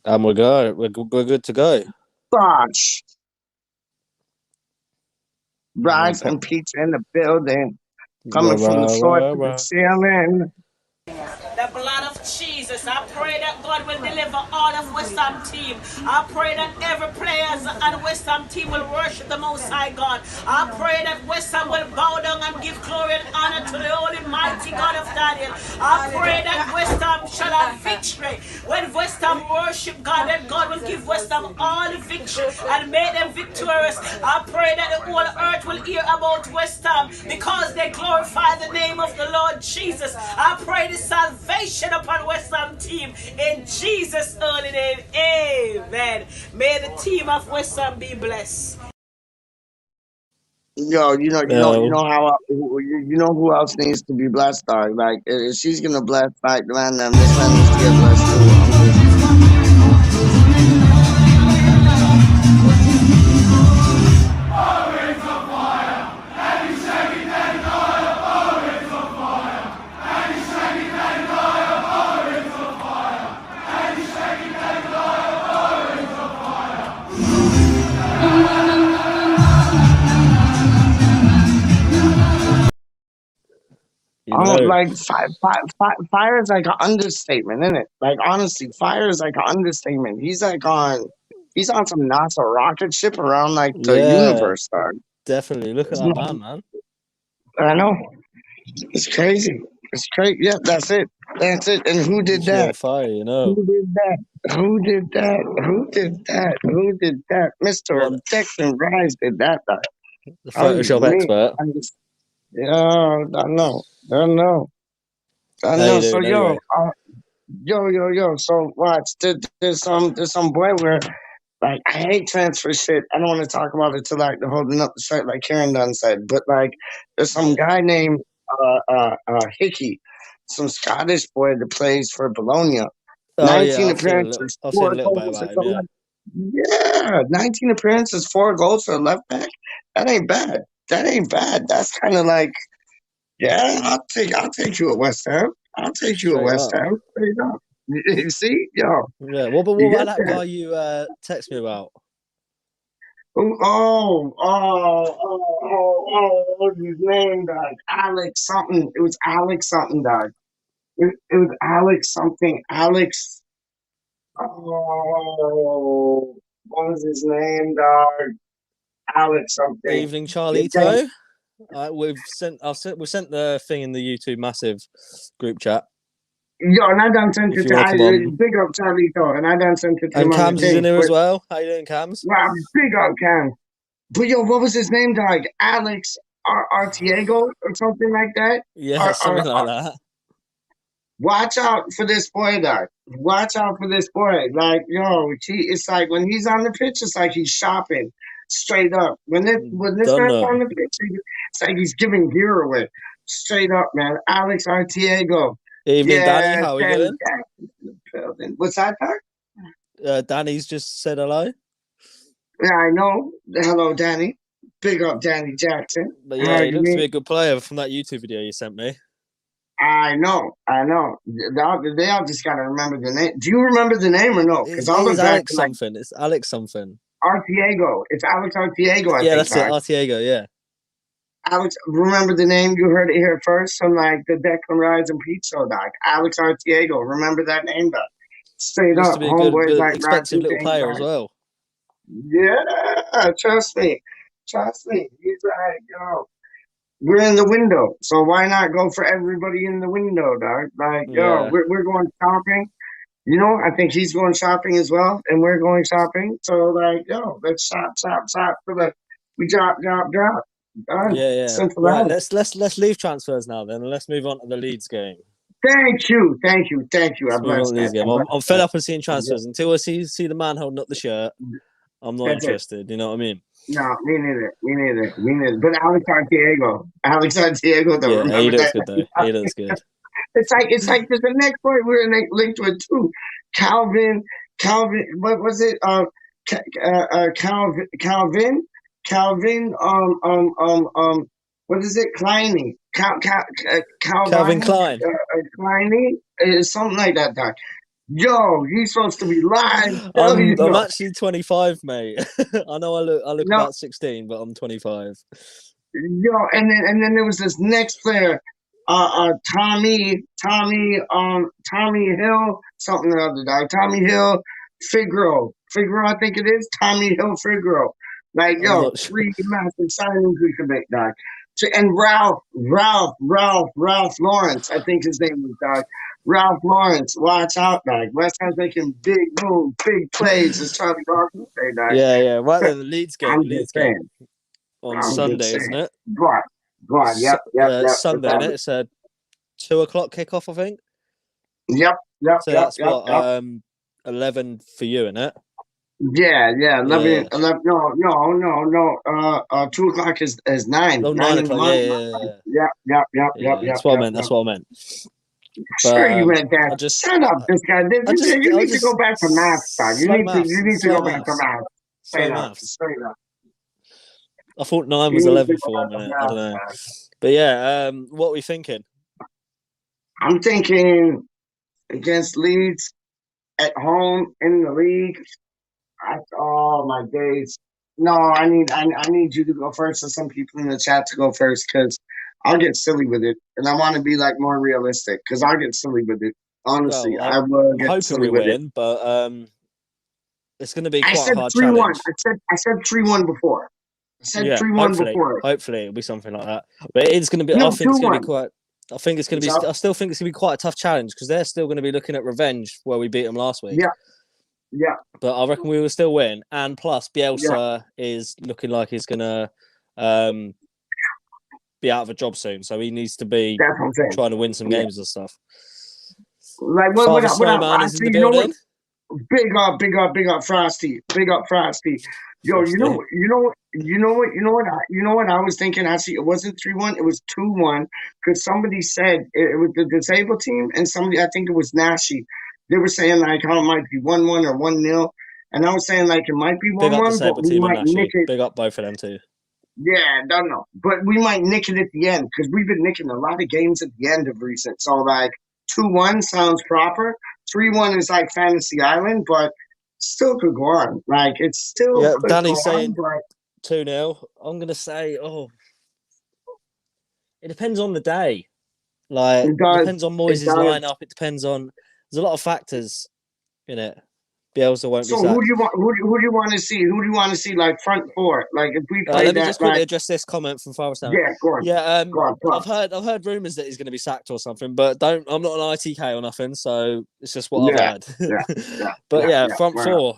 And we're good. We're good to go. PeAcH, Yeah, Rhys and PeAcH in the building, coming Rah, from the rah, floor rah, to the rah. ceiling. The blood of Jesus. I pray that God will deliver all of West Ham team. I pray that every players and West Ham team will worship the Most High God. I pray that West Ham will bow down and give glory and honor to the Holy Mighty God of Daniel. I pray that West Ham shall have victory. When West Ham worship God, then God will give West Ham all the victory and make them victorious. I pray that the whole earth will hear about West Ham because they glorify the name of the Lord Jesus. I pray the salvation upon West Ham team in Jesus' early name. Amen. May the team of West Ham be blessed. Yo, you No. know how you know who else needs to be blessed, dog. Like if she's gonna bless like the man, this man needs to get blessed too. I'm just You I don't know. like fire is like an understatement, isn't it? Like honestly, fire is like an understatement. He's on some NASA rocket ship around like the Yeah, universe, dog. definitely. Look at It's that not- man. I know. It's crazy. It's crazy. Yeah, that's it. That's it. And who did Literally on that? fire. Who did that? Who did that? Who did that? Who did that? Mr. What Objection Rise did that. the Oh, you Photoshop mean? expert. Yeah, I know. I know. I How you know. So doing anyway? yo. So watch. There's some boy where like I hate transfer shit. I don't want to talk about it till like the holding up the shirt like Karen done said. But like there's some Yeah. guy named Hickey, some Scottish boy that plays for Bologna. Oh yeah, 19 appearances, I've seen a four little bit goals. about him. Yeah. Yeah, 19 appearances, four goals for a left back. That ain't bad. That ain't bad. That's kind of like, yeah, I'll take you at West Ham. I'll take you at Straight West up. Ham. There you go. You see, yo, Yeah. What you about get that that. guy you text me about? What's his name, dog? Alex something. It was Alex something, dog. It was Alex something. Alex. Oh, what was his name, dog? Alex something. Evening Yeah, thank- Charlito. We sent the thing in the YouTube massive group chat. Yo, and I done sent If it you to want to come on. big up Charlito, and I done sent it to And him on the Cams is in thing. here as But well. How you doing, Cams? wow, big up Cam. But yo, what was his name, dog? Alex Artiego or something like that. Yeah, something like Or that. watch out for this boy, dog. Watch out for this boy. Like yo, it's like when he's on the pitch, it's like he's shopping straight up. When this Don't man's on know. the pitch, it's like he's giving gear away. Straight up, man. Alex Artiego. Evening, Danny. Yeah, How are we Danny doing? Jackson. What's that, dog? Danny's just said hello. Yeah, I know. Hello, Danny. Big up, Danny Jackson. But How yeah, he you looks to be mean? a good player from that YouTube video you sent me. I know. They all just gotta remember the name. Do you remember the name or no? Because I'll It's look back Alex to like something. It's Alex something. Artiego. It's Alex Artiego, I Yeah, think, that's it. dog. Artiego. Yeah. Alex, remember the name? You heard it here first from like the Declan Rise and Pete show, dog. Alex Artiego. Remember that name, dog. Straight Looks to up, be a homeboys good, like Rocky expensive little things, player as like well. yeah, trust me. Trust me. He's like, yo, we're in the window, so why not go for everybody in the window, dog? Like, yo, Yeah. we're going shopping. You know, I think he's going shopping as well, and we're going shopping. So, like, yo, let's shop for the we drop. Done. Yeah. Simple Right. as. Let's leave transfers now then, and let's move on to the Leeds game. Thank you. I Let's move on bless to the that. Leeds game. I bless I'm fed that. up of seeing transfers. Until I see the man holding up the shirt, I'm not That's it. interested. You know what I mean? No, me neither. Me neither. Me neither. But Alex Artiego, though. Yeah, he Remember looks that? good though. He looks good. It's like there's the next point we're linked to it too. Calvin, Calvin, what was it? Calvin. What is it? Kleiny, Calvin Calvin, Klein. Kleiny, something like that. Doc. Yo, he's supposed to be live. I'm actually 25, mate. I know I look No, about 16, but I'm 25. yo, and then there was this next player, Tommy Hill, something or other, dog. Tommy Hill, Figaro, I think it is Tommy Hill Figaro. Like, I'm yo, not sure. 3 massive signings we could make, dog. And Ralph Lawrence, I think his name was, dog. Ralph Lawrence, watch out, dog. West Ham's making big moves, big plays, as Charlie Dawson say, dog. Yeah. Right then, the Leeds game. I'm just saying. On I'm just Sunday, isn't saying. it? Go on. Yep. Sunday, isn't it? It's a 2:00 kickoff, I think. Yep. So that's what 11 for you, isn't it? Yeah. 11, no. 2 o'clock is 9. Oh, 9 9 in the o'clock. morning. Yeah. Yep. That's what I meant. That's what I meant. Sure, you But meant that. I just, Shut up, this guy. You need to go back to math, dog. You need to slow go back to maths, math. slow maths. Straight up. I thought 9 You was need to 11 go for a back to minute. I don't know. math. But yeah, what are we thinking? I'm thinking against Leeds at home in the league. Oh my days. No, I need you to go first, and some people in the chat to go first, because I'll get silly with it, and I want to be like more realistic, because I'll get silly with it. Honestly, Well, I will I'm get hoping silly we with it. win, but it's going to be I quite said a hard 3-1. challenge. I said 3-1 before. I said Yeah, 3-1 before. hopefully it'll be something like that. But it's going to be. No, I think it's going to 2-1. be quite. I think it's going to be. I still think it's going to be quite a tough challenge because they're still going to be looking at revenge where we beat them last week. Yeah. But I reckon we will still win. And plus, Bielsa is looking like he's going to be out of a job soon, so he needs to be That's what I'm saying. trying to win some games and stuff. Like Father what Snowman is in the building. Big up, Frosty. Big up, Frosty. Yo, Frosty. you know what I was thinking. Actually, it wasn't 3-1. It was 2-1 because somebody said it was the disabled team, and somebody, I think it was Nashi. They were saying like how it might be 1-1 or 1-0, and I was saying like it might be 1-1, Big up but disabled we team and might nick Nashi. it. Big up both of them too. Yeah, don't know, but we might nick it at the end because we've been nicking a lot of games at the end of recent. So like 2-1 sounds proper. 3-1 is like Fantasy Island, but still could go on. Like it's still could Danny's go saying on, 2-0. I'm gonna say, it depends on the day. Like it depends on Moyes' lineup. It depends on. There's a lot of factors in it. Bielsa won't be sacked. So who do you want to see? Who do you want to see like front four? Like if we play let me that, just quickly address this comment from Father Snowman. Yeah, go on. Yeah, go on. I've heard rumours that he's going to be sacked or something, but I'm not an ITK or nothing, so it's just what I've heard. But front four.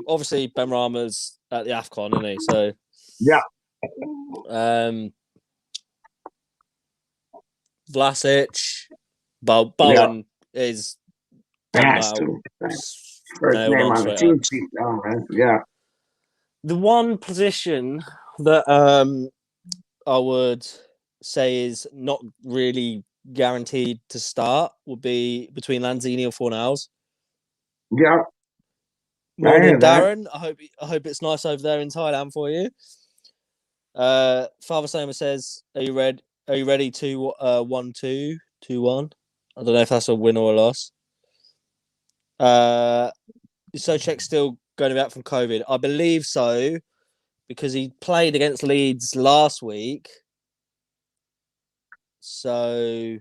Obviously Ben Rama's at the AFCON, isn't he? So Vlasic, Bowen is has to. First name on the team sheet. Oh man, yeah. The one position that I would say is not really guaranteed to start would be between Lanzini and Fornals. Yeah. Morning, Darren. I hope it's nice over there in Thailand for you. Father Soma says, "Are you ready? Are you ready to 1-2, 2-1?" I don't know if that's a win or a loss. Souček's still going to be out from COVID. I believe so, because he played against Leeds last week. So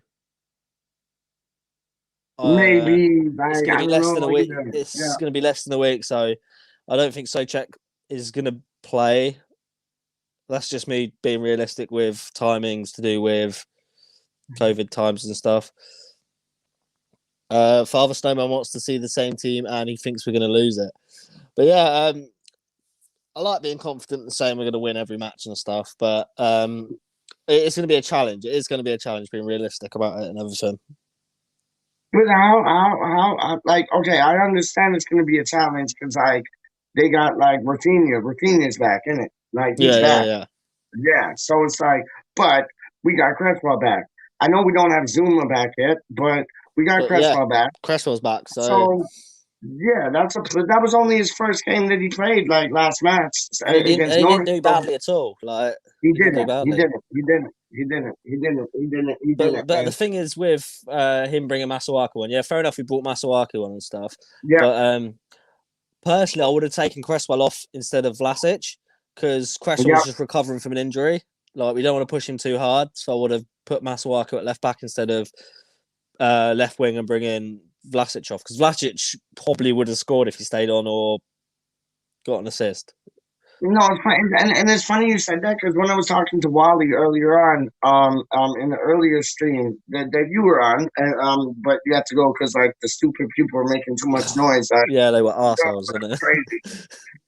maybe it's going to be less than a week. It's going to be less than a week, so I don't think Souček is going to play. That's just me being realistic with timings to do with COVID times and stuff. Father Snowman wants to see the same team and he thinks we're going to lose it. But yeah, I like being confident and saying we're going to win every match and stuff, but it's going to be a challenge. It is going to be a challenge being realistic about it and everything. But how like, okay, I understand it's going to be a challenge because like they got like Rafinha's back, isn't it? Like he's back. Yeah. So it's like, but we got Cresswell back. I know we don't have Zuma back yet, but we got Cresswell back. Cresswell's back. So yeah, that was only his first game that he played like last match. And he didn't do badly at all. Like he didn't. He didn't. But the Man. thing is with him bringing Masuaku on, yeah, fair enough. He brought Masuaku on and stuff. Yeah. But personally, I would have taken Cresswell off instead of Vlasic because Cresswell was just recovering from an injury. Like, we don't want to push him too hard, so I would have put Masuaku at left back instead of left wing and bring in Vlasic off, because Vlasic probably would have scored if he stayed on or got an assist. No, it's funny, and it's funny you said that because when I was talking to Wally earlier on, in the earlier stream that you were on, but you had to go because like the stupid people were making too much noise. Yeah, they were assholes, isn't it? Crazy.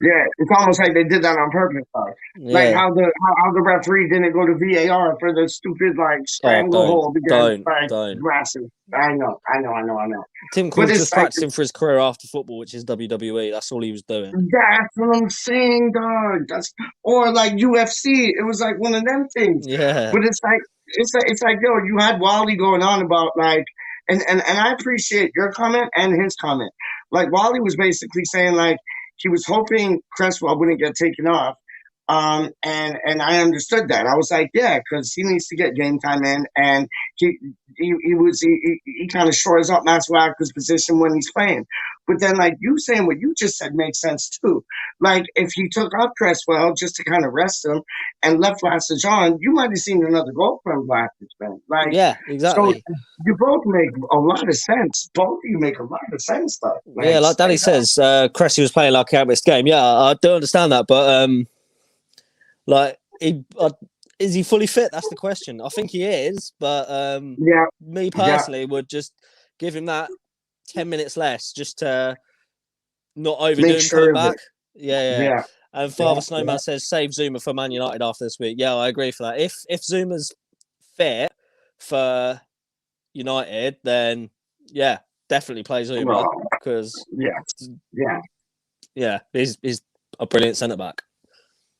Yeah, it's almost like they did that on purpose. Like Yeah. how the referee didn't go to VAR for the stupid like stranglehold against don't. Grasses. I know. Tim But Cole's it's just like practicing for his career after football, which is WWE. That's all he was doing. that's what I'm saying, dog. Or like UFC. It was like one of them things. Yeah. But it's like yo, you had Wally going on about like, and I appreciate your comment and his comment. Like Wally was basically saying like he was hoping Cresswell wouldn't get taken off. And I understood that. I was like, yeah, because he needs to get game time in, and he kind of shores up Masuaku's position when he's playing. But then, like you saying what you just said makes sense too. Like if he took off Cresswell just to kind of rest him and left Vlasic on, you might have seen another goal from Vlasic, man. Like yeah, exactly. So you both make a lot of sense. Both of you make a lot of sense, though. Yeah, like Danny says, Cressy was playing like a game. Yeah, I do understand that, but like, is he fully fit? That's the question. I think he is, but me personally would just give him that 10 minutes less just to not overdo him coming back. Yeah. And Father Snowman says save Zuma for Man United after this week. Yeah, I agree for that. If Zuma's fit for United, then yeah, definitely play Zuma because he's a brilliant centre back.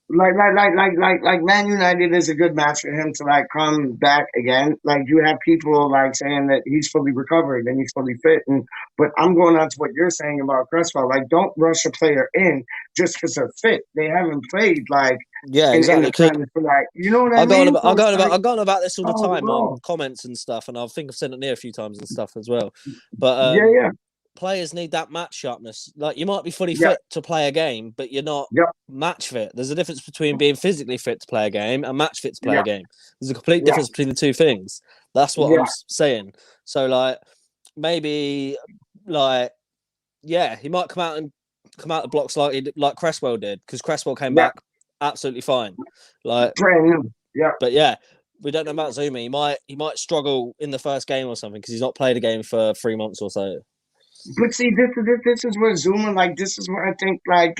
Like Man United is a good match for him to like come back again. Like you have people like saying that he's fully recovered and he's fully fit, but I'm going on to what you're saying about Cresswell. Like, don't rush a player in just because they're fit. They haven't played like exactly. For, like, you know what I mean? I'm going about this all the time on comments and stuff, and I think I've sent it near a few times and stuff as well. But players need that match sharpness. Like, you might be fully fit to play a game, but you're not match fit. There's a difference between being physically fit to play a game and match fit to play a game. There's a complete difference between the two things. That's what I'm saying. So, like, maybe, like, he might come out the blocks like Cresswell did, because Cresswell came back absolutely fine. Like, but we don't know about Zuma. He might struggle in the first game or something because he's not played a game for 3 months or so. But see, this is where Zuma, like, this is where I think, like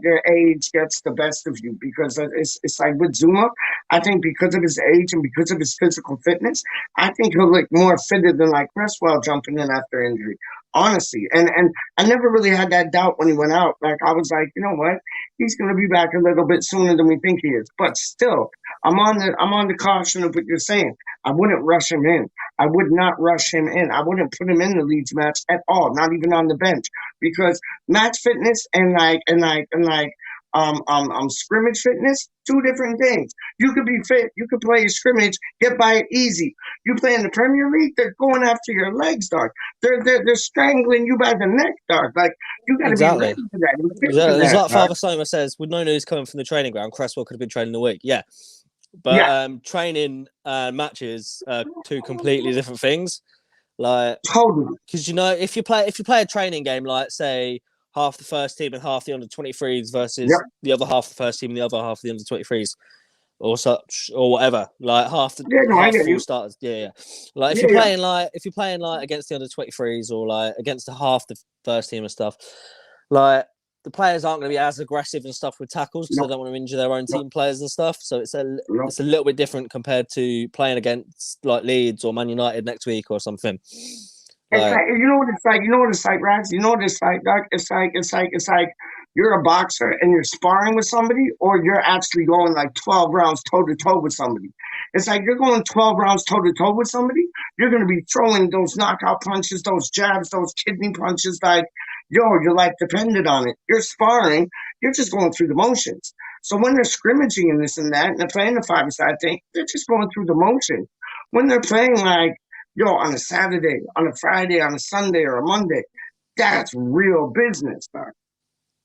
their age gets the best of you, because it's like with Zuma, I think because of his age and because of his physical fitness, I think he'll look more fitted than like Cresswell jumping in after injury. Honestly, and I never really had that doubt when he went out. Like, I was like, you know what, he's gonna be back a little bit sooner than we think he is. But still, I'm on the caution of what you're saying. I wouldn't rush him in. I would not rush him in. I wouldn't put him in the Leeds match at all, not even on the bench, because match fitness and scrimmage fitness, two different things. You could be fit, you could play a scrimmage, get by it easy. You play in the Premier League, they're going after your legs, dog. They're strangling you by the neck, dog. Like, you got to be ready for that. It's like Father Soma says, with no news coming from the training ground, Cresswell could have been training the week. Yeah. But training and matches are two completely different things. Like, totally, because if you play a training game, like say half the first team and half the under-23s versus the other half the first team and the other half of the under-23s, or such, or whatever. Like half the full starters. Like if you're playing like against the under-23s or like against the half the first team and stuff, like, the players aren't going to be as aggressive and stuff with tackles because they don't want to injure their own team players and stuff. So it's a little bit different compared to playing against like Leeds or Man United next week or something. It's like, you know what it's like, Rhys? You know what it's like, Doc? It's like you're a boxer and you're sparring with somebody, or you're actually going like 12 rounds toe to toe with somebody. It's like you're going 12 rounds toe to toe with somebody, you're going to be throwing those knockout punches, those jabs, those kidney punches. Like, yo, you're like dependent on it. You're sparring, you're just going through the motions. So when they're scrimmaging and this and that, and they're playing the 5-a-side thing, they're just going through the motion. When they're playing like, yo, on a Saturday, on a Friday, on a Sunday, or a Monday, that's real business, man.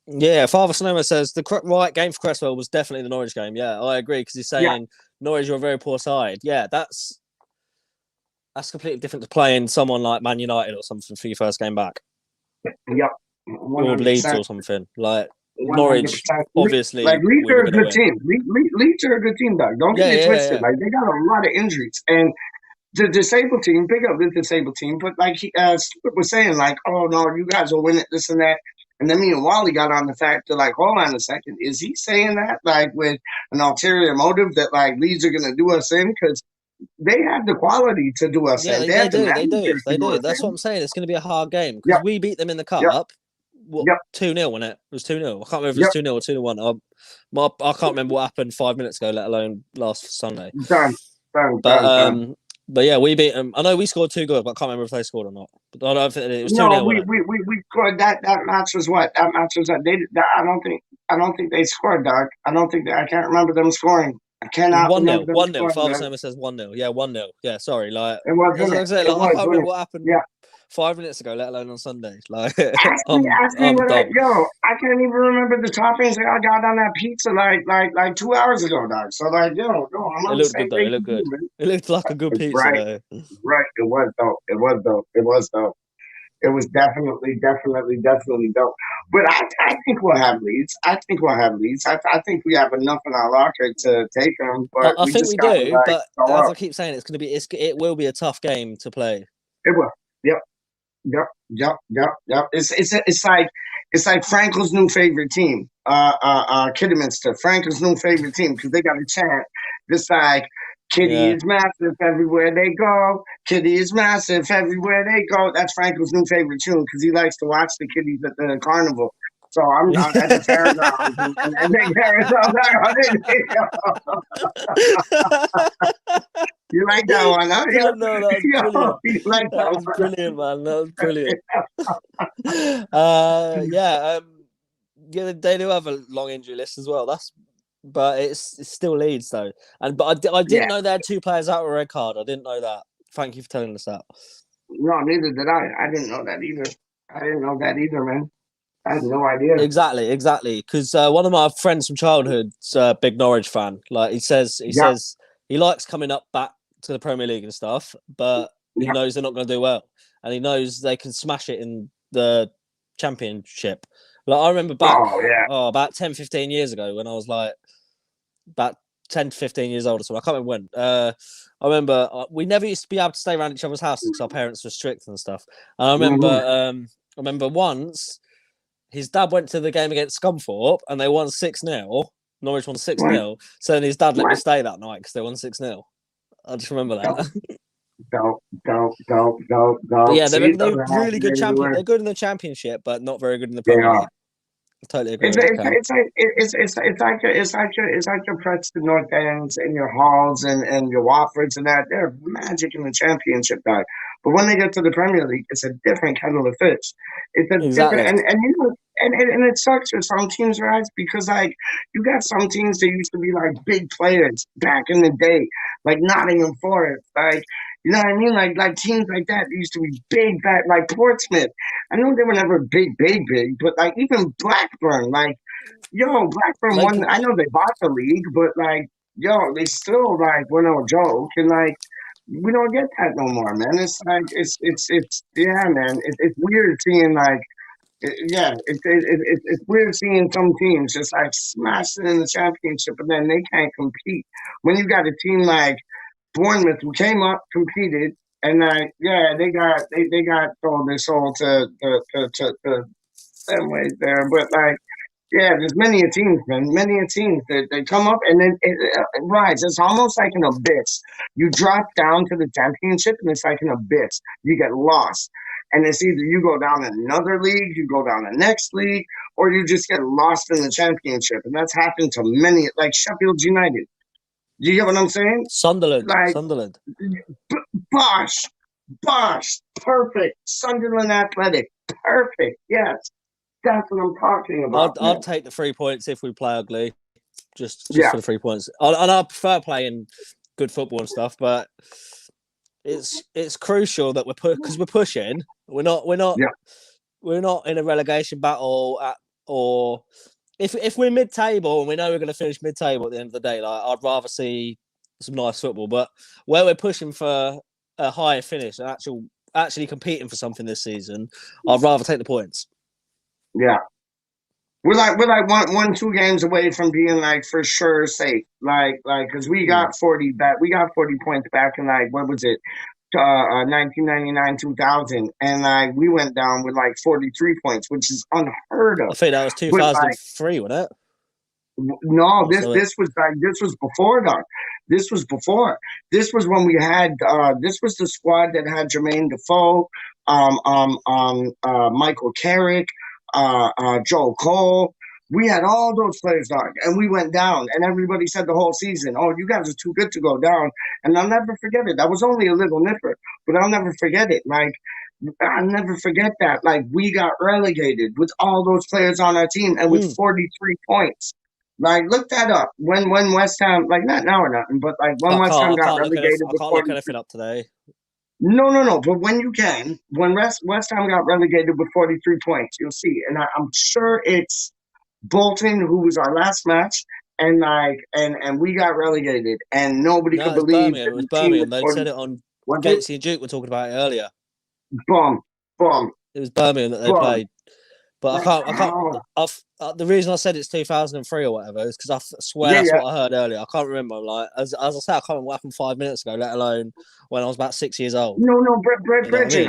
Yeah, Father Sonoma says the right game for Cresswell was definitely the Norwich game. Yeah, I agree because he's saying Norwich are a very poor side. Yeah, that's completely different to playing someone like Man United or something for your first game back. Yep. 100%. Or Leeds or something. Like 100%. Norwich, obviously. Like Leeds are a good team. Leeds are a good team, dog. Don't get it twisted. Like they got a lot of injuries. And the disabled team, big up the disabled team, but like he was saying, like, oh no, you guys will win it, this and that. And then me and Wally got on the fact that, like, hold on a second, is he saying that like with an ulterior motive that like Leeds are gonna do us in? Because they have the quality to do us in. They do. That's what I'm saying. It's gonna be a hard game because we beat them in the cup. 2-0, wasn't it? It was 2-0. I can't remember if it was 2-0 or 2-1. I can't remember what happened 5 minutes ago, let alone last Sunday. Done. But yeah, we beat them. I know we scored 2 goals, but I can't remember if they scored or not. But I don't think it was 2-0. No, we scored that match was what? That match was I don't think they scored, dog. I can't remember them scoring. I cannot 1-0. 1-0. Father Sonoma says 1-0. Yeah, 1-0. Yeah, sorry. Like I can't remember what happened 5 minutes ago, let alone on Sunday. Like I can't even remember the toppings that I got on that pizza like 2 hours ago, dog. So like, I'm it looked good though. It looked good. It looked like a good pizza though. Right. It was dope. It was definitely dope. But I think we'll have leads. I think we have enough in our locker to take them. But I think we do. But as I keep saying, it will be a tough game to play. It will. Yep. It's like Frankel's new favorite team, Kidderminster. Frankel's new favorite team because they got a chant. It's like Kitty is massive everywhere they go. Kitty is massive everywhere they go. That's Frankel's new favorite tune because he likes to watch the kitties at the carnival. So I'm at the fairgrounds and they carry You like that one, huh? No, that was brilliant. You like that was brilliant, man. That was brilliant. They do have a long injury list as well. But it's still Leeds though. But I didn't know they had 2 players out with a red card. I didn't know that. Thank you for telling us that. No, neither did I. I didn't know that either, man. I had no idea. Exactly. Because one of my friends from childhood's a big Norwich fan. Like he says he likes coming up back to the Premier League and stuff, but he knows they're not going to do well, and he knows they can smash it in the Championship. Like I remember back about 10, 15 years ago when I was like about 10 to 15 years old or so. I can't remember when. I remember we never used to be able to stay around each other's houses because our parents were strict and stuff. And I remember once his dad went to the game against Scunthorpe and they won 6-0. Norwich won 6-0. So then his dad let me stay that night because they won 6-0. I just remember that. Go. Yeah, they're really good champion. They're good in the Championship, but not very good in the Premier League. I totally agree. It's like your Preston North Ends and your Halls and your Watfords and that. They're magic in the Championship, guy. But when they get to the Premier League, it's a different kettle of fish. It's a different, and it sucks for some teams, right? Because like you got some teams that used to be like big players back in the day, like Nottingham Forest, like you know what I mean, like teams like that used to be big, back like Portsmouth. I know they were never big, but like even Blackburn, like Blackburn won. I know they bought the league, but like they still like were no joke, and like. We don't get that no more, man. It's like it's man. It's weird seeing like it's weird seeing some teams just like smashing in the Championship, and then they can't compete. When you got a team like Bournemouth who came up, competed, and like they got sold their soul to them ways there, but like. Yeah, there's many a teams, man. Many a teams that they come up and then it rise. It's almost like an abyss. You drop down to the Championship and it's like an abyss. You get lost. And it's either you go down another league, you go down the next league, or you just get lost in the championship. And that's happened to many, like Sheffield United. Do you get what I'm saying? Sunderland. Like Bosh, perfect. Sunderland Athletic, perfect. Yes, that's what I'm talking about. I'd take the 3 points if we play ugly, just for the 3 points. And I prefer playing good football and stuff, but it's crucial that because we're pushing. We're not in a relegation battle or if we're mid-table and we know we're going to finish mid-table at the end of the day. Like, I'd rather see some nice football, but where we're pushing for a higher finish and actually competing for something this season, I'd rather take the points. Yeah. We're like 1-2 games away from being like for sure safe. Like because we got 40 back. We got 40 points back in like what was it, 1999 2000, and like we went down with like 43 points, which is unheard of. I think that was 2003, wasn't it? No, this was before that. This was before. This was when we had this was the squad that had Jermaine Defoe, Michael Carrick, Joe Cole. We had all those players on, and we went down, and everybody said the whole season, "Oh, you guys are too good to go down." And I'll never forget it. That was only a little nipper, but I'll never forget it. Like, I'll never forget that. Like, we got relegated with all those players on our team, and with 43 points. Like, look that up. When West Ham, like, not now or nothing, but like when West Ham got relegated with 43. I can't look anything up today. No. But when you can, when West Ham got relegated with 43 points, you'll see. And I'm sure it's Bolton, who was our last match, and we got relegated, and nobody could believe it was Birmingham. They said it on Gatesy and Duke were talking about it earlier. Boom. It was Birmingham that they played. But I can't. The reason I said it's 2003 or whatever is because I swear that's what I heard earlier. I can't remember. Like as I said, I can't remember what happened 5 minutes ago, let alone when I was about 6 years old. No, Bridget.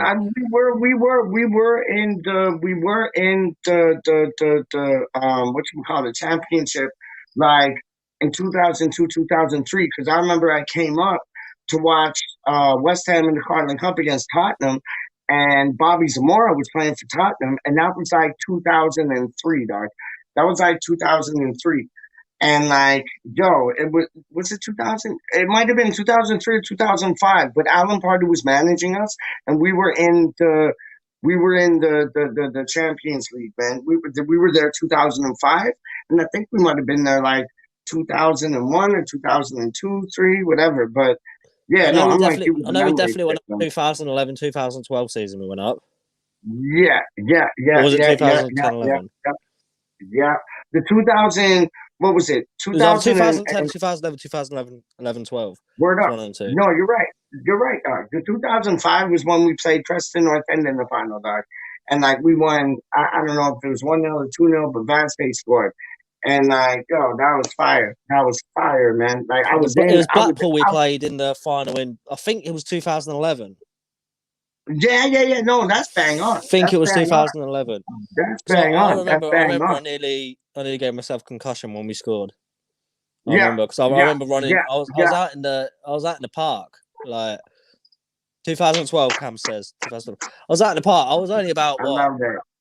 We were in the what you call it, championship, like in 2002, 2003. Because I remember I came up to watch West Ham in the Carling Cup against Tottenham. And Bobby Zamora was playing for Tottenham, and that was like 2003, dog. That was like 2003. And like, yo, was it 2000? It might have been 2003 or 2005, but Alan Pardew was managing us, and we were in the Champions League, man. We were there 2005, and I think we might have been there like 2001 or 2002, 3, whatever, but yeah, I know we definitely went up 2011, 2012 season. We went up. Yeah. Or was it 2010, 11? Yeah. The 2000, what was it? 2010, 2011, 2011, 11, 12. Word up. No, you're right. Dog. The 2005 was when we played Preston North End in the final, dog. And like we won, I don't know if it was 1-0 or 2-0, but Vance scored. And like, yo, that was fire. That was fire, man. Like it was Blackpool we played in the final in, I think it was 2011. Yeah. No, that's bang on. I think it was 2011. That's bang on. I remember I nearly gave myself concussion when we scored. I remember because I remember running. Yeah, I was out in the park, like 2012. Cam says 2012. I was out in the park. I was only about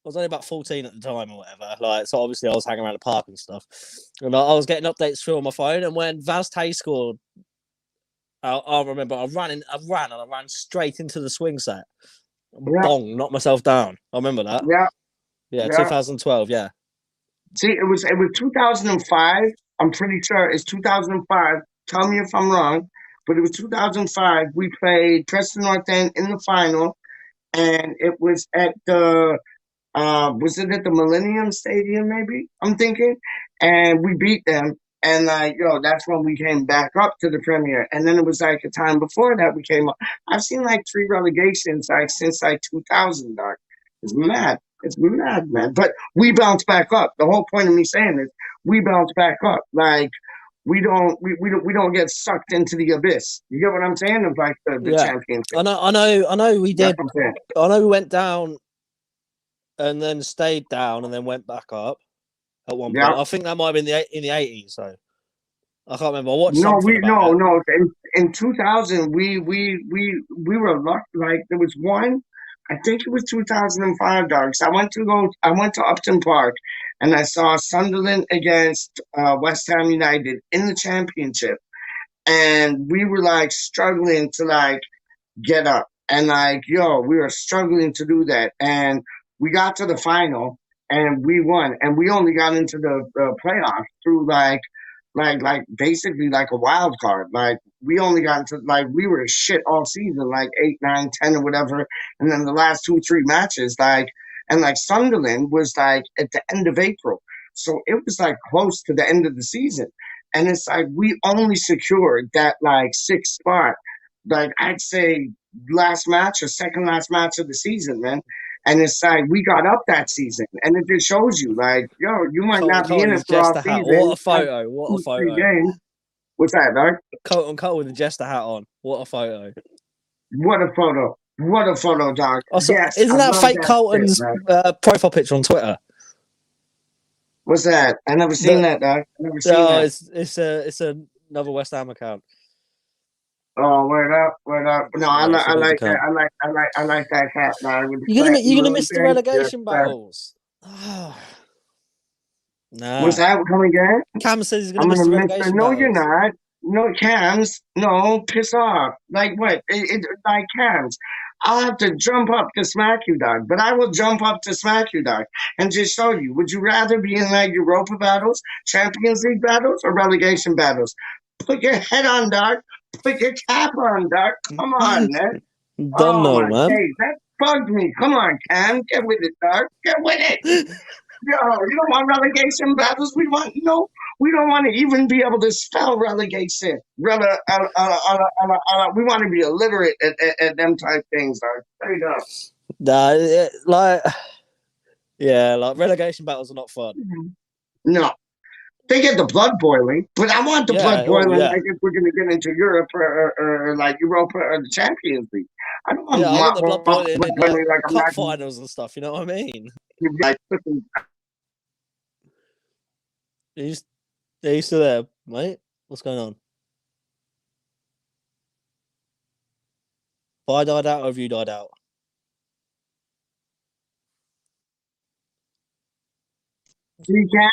I was only about 14 at the time or whatever. Like, so obviously I was hanging around the park and stuff. And I was getting updates through on my phone. And when Vaz Tay scored, I remember I ran straight into the swing set. Bong, knocked myself down. I remember that. Yeah, 2012, yeah. See, it was 2005. I'm pretty sure it's 2005. Tell me if I'm wrong. But it was 2005. We played Preston North End in the final. And it was at the... was it at the Millennium Stadium, maybe? I'm thinking. And we beat them. And like, yo, that's when we came back up to the Premier. And then it was like a time before that we came up. I've seen like 3 relegations like since like 2000, dog. It's mad. It's mad, man. But we bounced back up. The whole point of me saying this, we bounced back up. Like we don't get sucked into the abyss. You get what I'm saying? Of like the championship. I know we did. I know we went down and then stayed down and then went back up at one point. I think that might have been in the 80s. So I can't remember. I watched In 2000, we were lucky. Like there was one I think it was 2005, dog. So I went to Upton Park, and I saw Sunderland against West Ham United in the championship, and we were like struggling to like get up. And like, yo, we were struggling to do that. And we got to the final and we won. And we only got into the playoffs through like basically like a wild card. Like we only got into like we were shit all season, like 8, 9, 10 or whatever. And then the last 2, 3 matches, like and like Sunderland was like at the end of April. So it was like close to the end of the season. And it's like we only secured that like sixth spot, like I'd say last match or second last match of the season, man. And it's like we got up that season, and it just shows you, like, yo, you might not be in it for all season. What a photo! What a photo! Games. What's that, dog? Cole with the Jester hat on. What a photo! What a photo! What a photo, dog! Also, yes, isn't that fake Colton's profile picture on Twitter? What's that? I never seen that, dog. I never seen that. It's another West Ham account. Oh, word up. No, I like that. I like that hat. You're gonna miss the relegation battles. Nah. What's that? Come again? Cam says he's gonna miss the relegation battles. No, you're not. No, Cams. No, piss off. Like what? Like Cams. I'll have to jump up to smack you, dog. But I will jump up to smack you, dog, and just show you. Would you rather be in like Europa battles, Champions League battles, or relegation battles? Put your head on, dog. Put your cap on, dog. Come on, man. Don't know, man. Hey, that bugged me. Come on, Cam. Get with it, dog. Get with it. Yo, you don't want relegation battles. We don't want to even be able to spell relegation. We want to be illiterate at them type things, dog. Straight up. Nah, like relegation battles are not fun. No. They get the blood boiling, but I want the blood boiling like if we're going to get into Europe or like Europa or the Champions League. I don't want, I want the blood boiling in like cup finals and stuff, you know what I mean? Are you still there, mate? What's going on? Have I died out or have you died out? You can?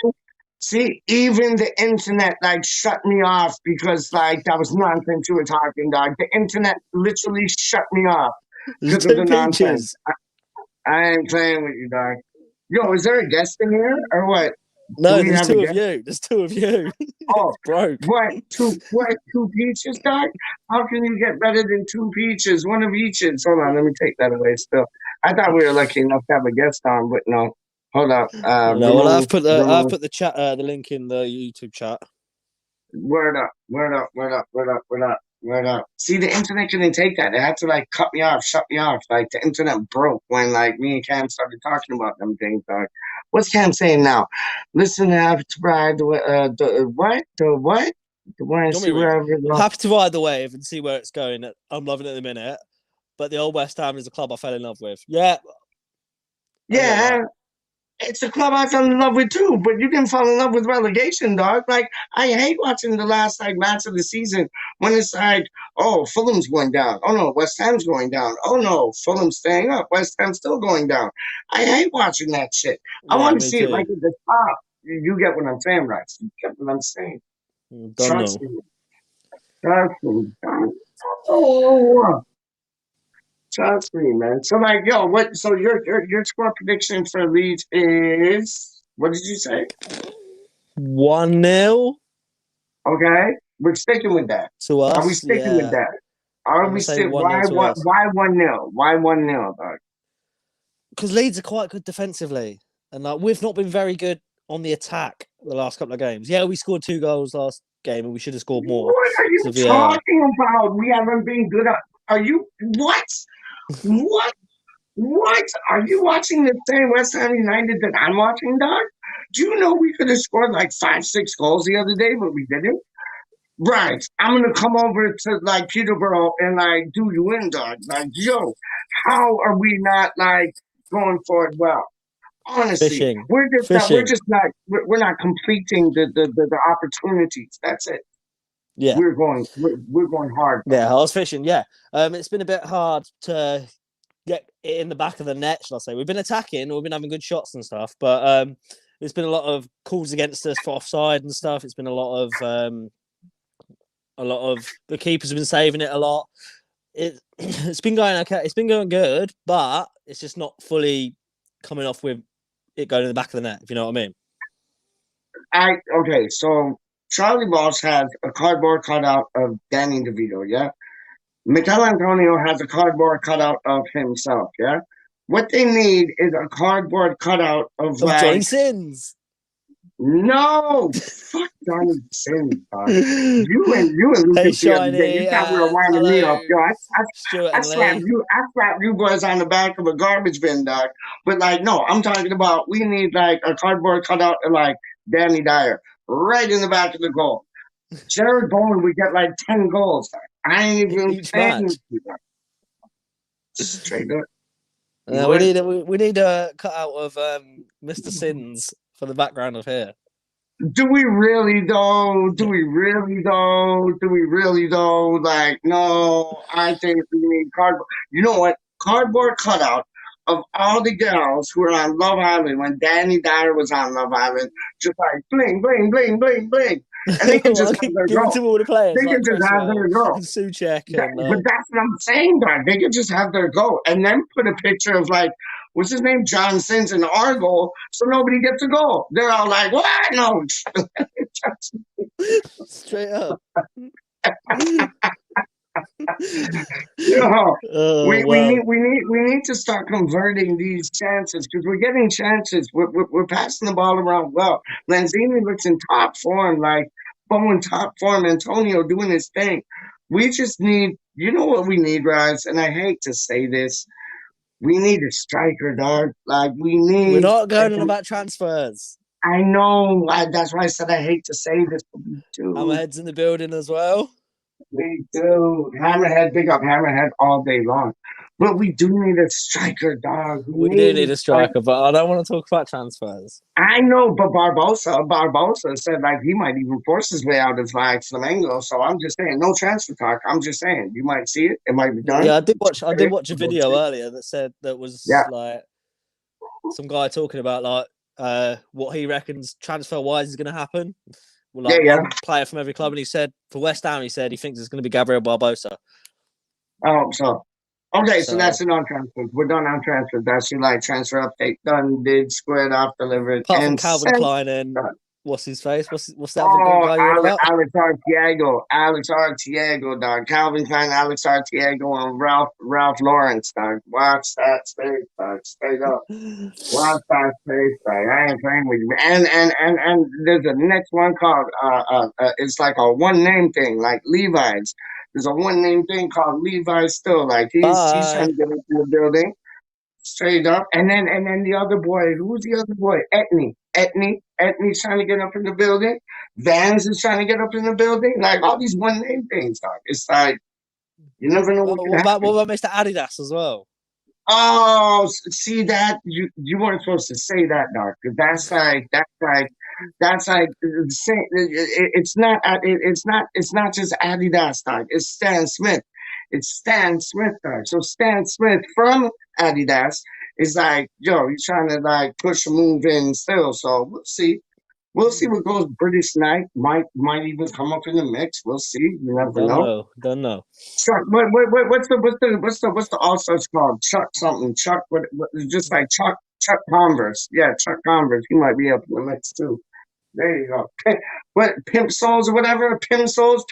See, even the internet like shut me off because like that was nonsense you were talking, dog. The internet literally shut me off because of the nonsense. I ain't playing with you, dog. Yo, is there a guest in here or what? No, there's two of you. There's two of you. Oh, broke. What? Two PeAches, dog? How can you get better than two PeAches? One of each is. Hold on, let me take that away. Still, I thought we were lucky enough to have a guest on, but no. Hold up. No, well, I've put the chat, the link in the YouTube chat. Word up. See, the internet couldn't take that. It had to like cut me off, shut me off. Like the internet broke when like me and Cam started talking about them things. Dog. What's Cam saying now? Listen, I have to ride the what? The what? The one see where I'm happy to ride the wave and see where it's going. I'm loving it at the minute. But the old West Ham is a club I fell in love with. Yeah. It's a club I fell in love with too, but you didn't fall in love with relegation, dog. Like, I hate watching the last like match of the season when it's like, oh, Fulham's going down. Oh no, West Ham's going down. Oh no, Fulham's staying up. West Ham's still going down. I hate watching that shit. I want to see it like at the top. You get what I'm saying, Rhys. You get what I'm saying. Trust me. Trust me, man. So like, yo, what? So your score prediction for Leeds is what did you say? 1-0. Okay, we're sticking with that. To us, are we sticking with that? Are we sticking? Why 1-0? Why 1-0, dog? Because Leeds are quite good defensively, and like we've not been very good on the attack the last couple of games. Yeah, we scored 2 goals last game, and we should have scored more. What are you talking about? We haven't been good. Are you what? What? Are you watching the same West Ham United that I'm watching, dog? Do you know we could have scored like 5, 6 goals the other day, but we didn't? Right. I'm gonna come over to like Peterborough and like do you in, dog. Like, yo, how are we not like going forward well? Honestly, we're not completing the opportunities. That's it. Yeah, we're going hard. Yeah, I was fishing. Yeah, it's been a bit hard to get it in the back of the net, shall I say. We've been attacking, we've been having good shots and stuff, but there's been a lot of calls against us for offside and stuff. It's been a lot of the keepers have been saving it a lot. It's been going okay. It's been going good, but it's just not fully coming off with it going in the back of the net, if you know what I mean. Okay, so Charlie Boss has a cardboard cutout of Danny DeVito, yeah? Mikel Antonio has a cardboard cutout of himself, yeah? What they need is a cardboard cutout of like Johnny Sins. No, fuck Johnny Sins, dog. You and Lucas, Shiny, you thought we were winding me up, yo. I slapped you boys on the back of a garbage bin, dog. But like, no, I'm talking about we need like a cardboard cutout of like Danny Dyer right in the back of the goal. Jared Bowen would get like 10 goals. Dog. I ain't even saying straight up. We need a cutout of Mr. Sins for the background of here. Do we really though? Like, no, I think we need cardboard. You know what? Cardboard cutout of all the girls who were on Love Island when Danny Dyer was on Love Island, just like bling, bling, bling, bling, bling. And they can just have their give it to all the players. They can just have their go. Suchek but that's what I'm saying, dog. They can just have their go. And then put a picture of like, what's his name? John Sins in our goal, so nobody gets a goal. They're all like, what? No. Straight up. We need to start converting these chances because we're getting chances. We're passing the ball around well. Lanzini looks in top form, like Bowen top form, Antonio doing his thing. We just need, you know what we need, Rhys? And I hate to say this, we need a striker, dog. Like we're not going on about transfers. I know. That's why I said I hate to say this, but we do. Hammerhead's in the building as well. We do. Hammerhead, big up Hammerhead all day long. But we do need a striker, dog. We do need a striker, but I don't want to talk about transfers. I know, but Barbosa said like he might even force his way out of like Flamengo. So I'm just saying, no transfer talk. I'm just saying, you might see it. It might be done. Yeah, I did watch a video earlier that said that was like some guy talking about like what he reckons transfer wise is going to happen. Well, like one player from every club, and he said for West Ham, he said he thinks it's going to be Gabriel Barbosa. I hope so. Okay, so that's it on transfers. We're done on transfers. That's your like transfer update done, did, squared off, delivered. Apart from Calvin Klein and what's his face? What's that other guy you about? Alex Artiego, dog. Calvin Klein, Alex Artiego, and Ralph Lawrence, dog. Watch that space, dog. Straight up. Watch that space, dog. I ain't playing with you. And there's a next one called it's like a one name thing, like Levi's. There's a one name thing called Levi's still. Like he's trying to get into the building. Straight up. And then the other boy, who's the other boy? Etney's trying to get up in the building. Vans is trying to get up in the building. Like all these one name things, dog. It's like you never know what about Mr. Adidas as well? Oh, see that you weren't supposed to say that, dog. That's like it's not just Adidas, dog. It's Stan Smith. It's Stan Smith, dog. So Stan Smith from Adidas is like, yo, he's trying to like push a move in still. So we'll see. We'll see what goes. British Knight might even come up in the mix. We'll see. You never know. Don't know. Chuck, what's the all stars called? Chuck something. Chuck what just like Chuck Converse. Yeah, Chuck Converse. He might be up in the mix too. There you go. What Pimp Souls or whatever? Pimp Souls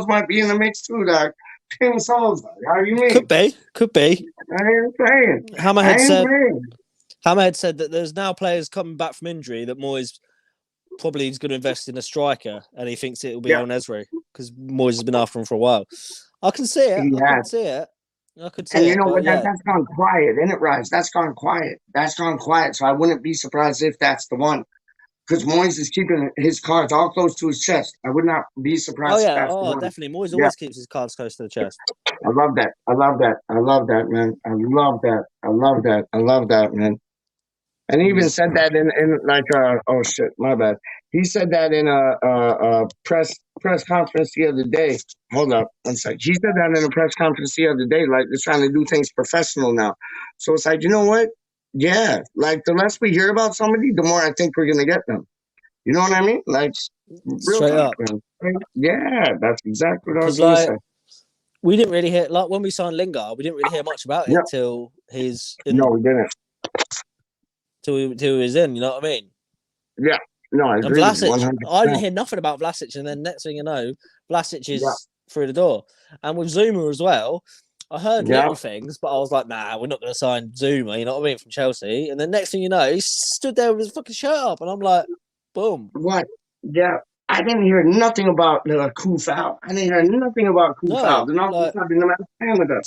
might be in the mix too, dog. Pimp Souls. How do you mean? Could be. I ain't saying. Hammerhead said that there's now players coming back from injury that Moyes probably is going to invest in a striker, and he thinks it will be El Nesri because Moyes has been after him for a while. I can see it. I could see it. And you know what? That's gone quiet, isn't it, Rhys? That's gone quiet. So I wouldn't be surprised if that's the one. Because Moyes is keeping his cards all close to his chest. I would not be surprised. Oh, yeah. Oh, definitely. Moyes always keeps his cards close to the chest. I love that, man. I love that, man. And he even said that in like oh shit, my bad. He said that in a press conference the other day. Hold up, one sec. He said that in a press conference the other day. Like they're trying to do things professional now. So it's like, you know what? Yeah, like the less we hear about somebody, the more I think we're gonna get them. You know what I mean? Like real Straight talk, up. man. Yeah, that's exactly what I was Because gonna like say. we didn't really hear, like when we signed Lingard, we didn't really hear much about it Yep. till he's in, No, we didn't. till he was in. You know what I mean? Yeah. No, I And agree with you Vlasic, I didn't 100%. hear nothing about Vlasic, and then next thing you know, Vlasic Yeah. is through the door. And with Zuma as well, I heard Yeah. little things, but I was like, nah, we're not going to sign Zuma, you know what I mean, from Chelsea. And then next thing you know, he stood there with his fucking shirt up, and I'm like, boom. What? Yeah. I didn't hear nothing about the Kufal. I didn't hear nothing about Kufal. No, Then all of a like, sudden, the man's playing with us.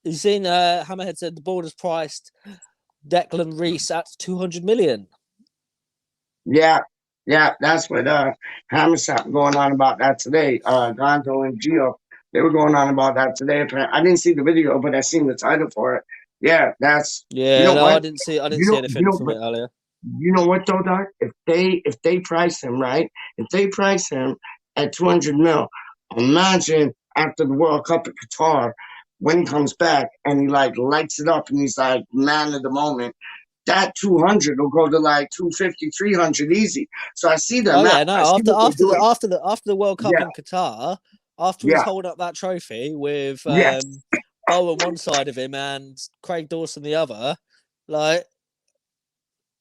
you seen Hammerhead said the board has priced Declan Rhys at 200 million. Yeah. Yeah. That's what Hammershot going on about that today. Gonzo and Gio, they were going on about that today. I didn't see the video, but I seen the title for it. Yeah. That's, you Yeah, know no, I what? didn't see anything from it earlier. You know what though, Doc? If they price him right, if they price him at 200 mil, imagine after the World Cup in Qatar when he comes back and he like lights it up and he's like man of the moment. That 200 will go to like 250, 300 easy. So I see them Oh out. yeah, no. I see what they're doing. After the World Cup Yeah, in Qatar, after he's yeah, holding up that trophy with yes, Bo on one side of him and Craig Dawson the other, like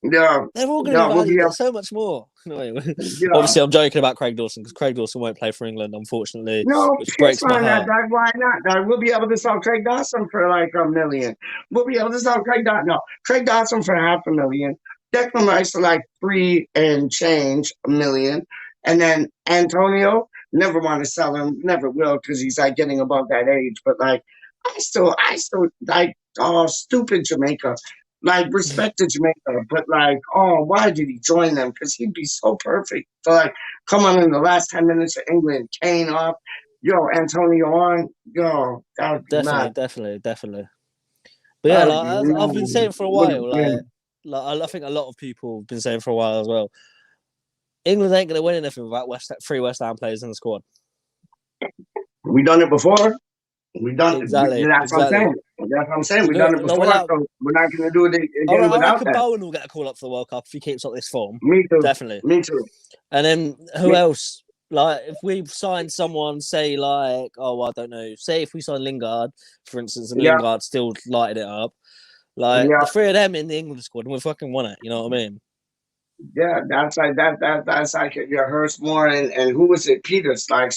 yeah, they're all going to yeah. be We'll be valued up. at so much more. No, Yeah. obviously, I'm joking about Craig Dawson because Craig Dawson won't play for England, unfortunately, No, which it's breaks my fine. heart. Why not? We'll be able to sell Craig Dawson for like $1 million. We'll be able to sell Craig Dawson. No, Craig Dawson for $500,000. Declan Rice for like 3 and change million. And then Antonio, never want to sell him, never will because he's like getting above that age. But like, I still like, oh, stupid Jamaica. Like, respect to Jamaica, but like, oh, why did he join them? Because he'd be so perfect. So like, come on in the last 10 minutes of England, Kane off, yo, Antonio on, yo, that would be Definitely, mad. definitely. But yeah, That would be like I've been saying for a mad. while, like I think a lot of people have been saying for a while as well. England ain't going to win anything without three West Ham players in the squad. We done it before. We done. Exactly. That's what I'm saying. That's what I'm saying. We done it before, so we're not going to do it again I without reckon that. Bowen will get a call up for the World Cup if he keeps up this form. Me too. Definitely. Me too. And then who else? Like, if we sign someone, say like, oh, I don't know, say if we sign Lingard, for instance, and Lingard still lighted it up, like the three of them in the England squad, and we fucking won it. You know what I mean? Yeah, that's like that's like your Hurstmore and who was it? Peters. Like,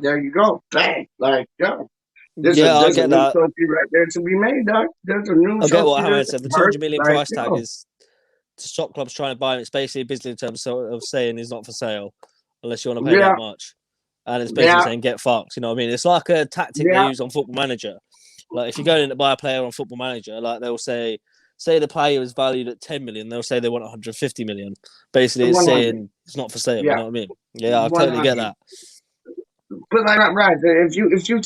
there you go, bang. Like, yo, there's a new trophy right there to be made, Doc. There's a new. I get what Hamad said. The 200 million price tag yo. is to stop clubs trying to buy him. It's basically a business terms of saying he's not for sale unless you want to pay that much, and it's basically saying get fucked. You know what I mean? It's like a tactic they use on Football Manager. Like if you're going in to buy a player on Football Manager, like they'll say the player is valued at 10 million, they'll say they want 150 million. Basically, it's saying it's not for sale. You know what I mean? Yeah, I totally get that. But like right, if you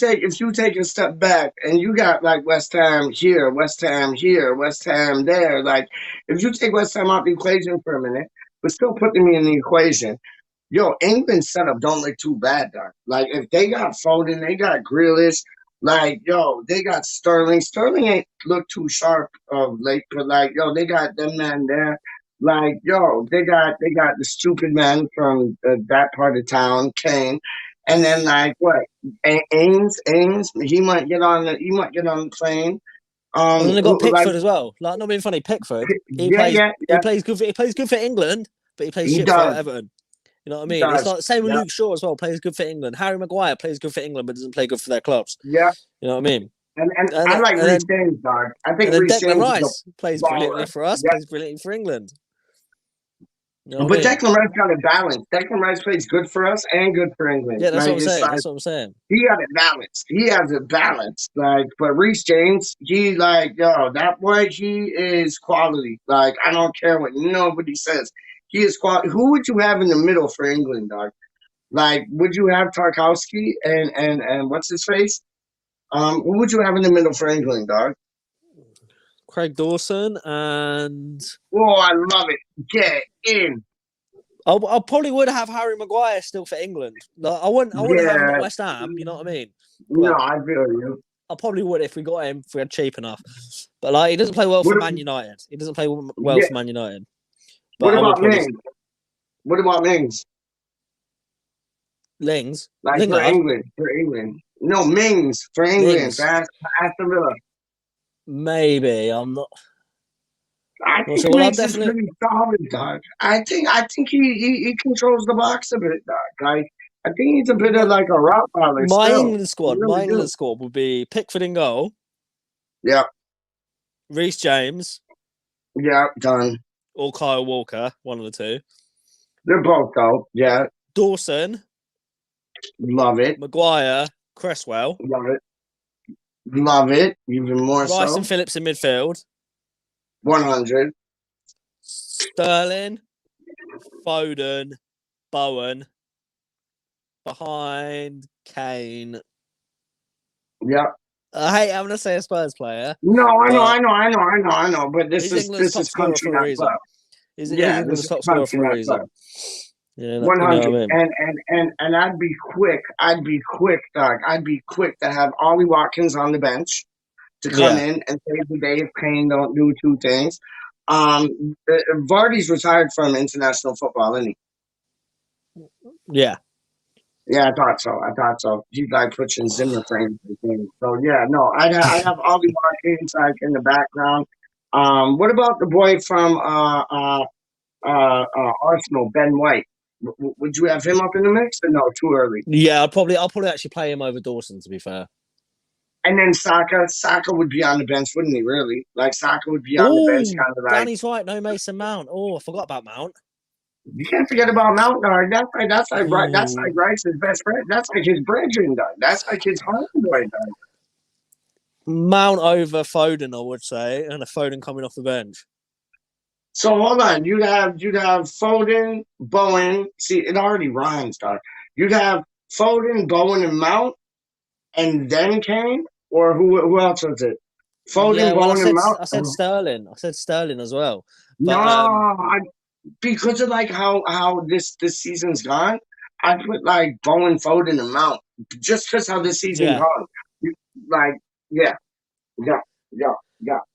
take a step back and you got like West Ham here, West Ham here, West Ham there, like if you take West Ham out the equation for a minute, but still putting me in the equation, yo, England's setup don't look too bad, Doc. Like if they got Foden, they got Grealish, like yo, they got Sterling. Sterling ain't look too sharp of late, but like yo, they got them man there. Like yo, they got the stupid man from that part of town, Kane. And then like what? Ames, he might get on the plane. And then they got Pickford as well. Like not being funny, Pickford. He plays good for England, but he plays shit for Everton. You know what I mean? It's like the same with Luke Shaw as well. Plays good for England. Harry Maguire plays good for England, but doesn't play good for their clubs. Yeah. You know what I mean? And I like Rhys James, dog. I think Rhys James Rice plays brilliantly for us. Plays brilliantly for England. You know but Declan Rice got a balance. Declan Rice plays good for us and good for England. Yeah, that's what I'm saying. That's what I'm saying. He got it balanced. He has it balanced. Like, but Rhys James, he like, yo, that boy, he is quality. Like, I don't care what nobody says. He is quality. Who would you have in the middle for England, dog? Like, would you have Tarkowski and what's his face? Who would you have in the middle for England, dog? Craig Dawson, and Oh, I love it. Get in. I probably would have Harry Maguire still for England. Like, I wouldn't have him at West Ham. You know what I mean? No, I feel you. I probably would if we got him, if we had cheap enough. But like, he doesn't play well for Man United. He doesn't play well for Man United. But what about Mings? What about Mings? Lings? Like Lingard? for England. No, Mings for England. For Aston Villa. Maybe. I'm not. I think Mings is pretty solid, dog. I think he controls the box a bit, dog. Like, I think he's a bit of like a Rottweiler. My still. England squad. Really my England squad would be Pickford in goal. Yeah. Rhys James. Yeah, done. Or Kyle Walker, one of the two. They're both though. Yeah. Dawson. Love it. Maguire. Cresswell. Love it. Love it. Even more so. Rice and Phillips in midfield. 100. Sterling. Foden. Bowen. Behind Kane. Yeah. I hate having to say a Spurs player. No, I know. But this is country for a reason. This is top scorer for a reason. Yeah, 100. And I'd be quick, dog. I'd be quick to have Ollie Watkins on the bench to come in and save the day if Kane don't do two things. Vardy's retired from international football, isn't he? Yeah. Yeah, I thought so. He's like pushing Zimmer frames and things. So yeah, no, I have Ollie Watkins like in the background. What about the boy from Arsenal, Ben White? Would you have him up in the mix or no? Too early. Yeah, I'll probably actually play him over Dawson, to be fair. And then Saka would be on the bench, wouldn't he? Really? Like Saka would be on the bench, kind of like. Danny's right. No Mason Mount. Oh, I forgot about Mount. You can't forget about Mount, dog. That's like Rice's best friend. That's like his brethren, dog. That's like his homeboy, dog. Mount over Foden, I would say, and a Foden coming off the bench. So hold on, you'd have Foden, Bowen. See, it already rhymes, dog. You'd have Foden, Bowen, and Mount, and then Kane, or who else was it? Foden, Bowen, and Mount. I said Sterling. I said Sterling as well. But, because of like how this season's gone, I put like Bowen, Foden, and Mount just because how this season's gone. Like, yeah.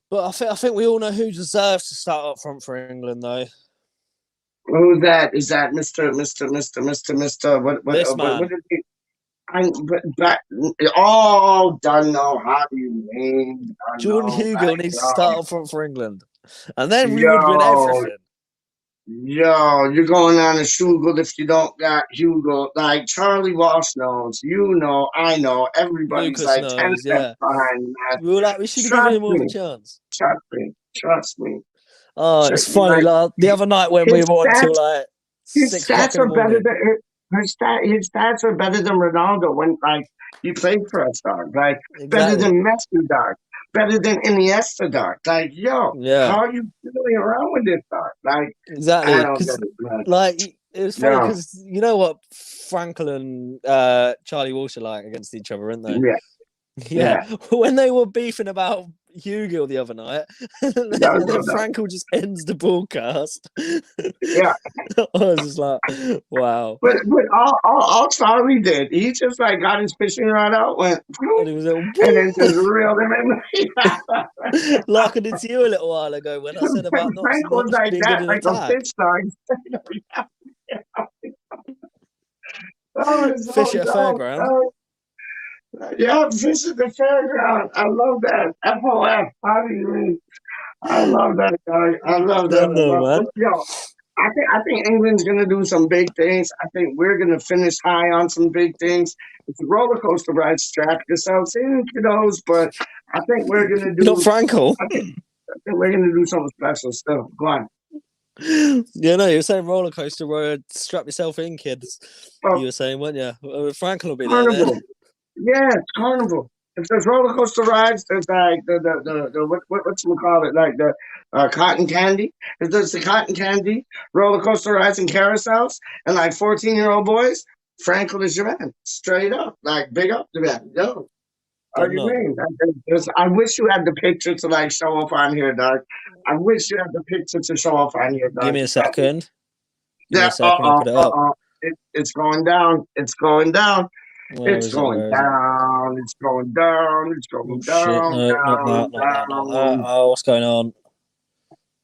But I think we all know who deserves to start up front for England, though. Who's that? Is that Mr. What this man? What is he? Don't know how you name. Jordan Hugo needs to start up front for England, and then we would win everything. Yo, you're going on a Hugo if you don't got Hugo. Like Charlie Walsh knows, you know, I know, everybody's Lucas like knows, 10 steps behind that. We should give him more of a chance. Trust me. Oh, it's funny. Like, the other night when we were until like his stats are better than his stats are better than Ronaldo when like he played for us, dog. Like better than Messi, dog. Better than Iniesta, dog. Like, yo, how are you feeling around with this, dog? Like, exactly. I don't get it, like, it was funny because you know what Frankel and Charlie Walsh are like against each other, aren't they? Yeah. When they were beefing about Hugo the other night, and then Frankel just ends the broadcast. Yeah. I was just like, wow. But all Charlie did, he just like got his fishing rod out, went, and he was like, and then just reeled him in. Like I did to you a little while ago when I said about not was like being that, good in like attack. a fish dog. Fish at a fairground. Yeah, fish at the fairground. I love that. FOF. How do you mean? I love that guy. I love that. Man. Yo, I think England's gonna do some big things. I think we're gonna finish high on some big things. It's a roller coaster ride. Strap yourselves in, kiddos. But I think we're gonna do. Not Frankel. I think we're gonna do something special still. Go on. Yeah, no, you were saying roller coaster ride. Strap yourself in, kids. You were saying, weren't you? Frankel will be there. Then. Yeah, it's carnival. If there's roller coaster rides, there's like the what you call it, like the cotton candy. If there's the cotton candy, roller coaster rides and carousels, and like 14-year-old boys, Frankel is your man. Straight up. Like big up the man. Yo. Oh, you know. mean? I wish you had the picture to like show off on here, dog. I wish you had the picture to show off on here, Give dog. me a second. Give me Yeah. a second. I'll put it up. It's going down. It's going down. Where It's is it? going Where is it? down. It's going down. It's Oh going shit! down, No, not that. down, Not that. Not that. down. Oh, what's going on?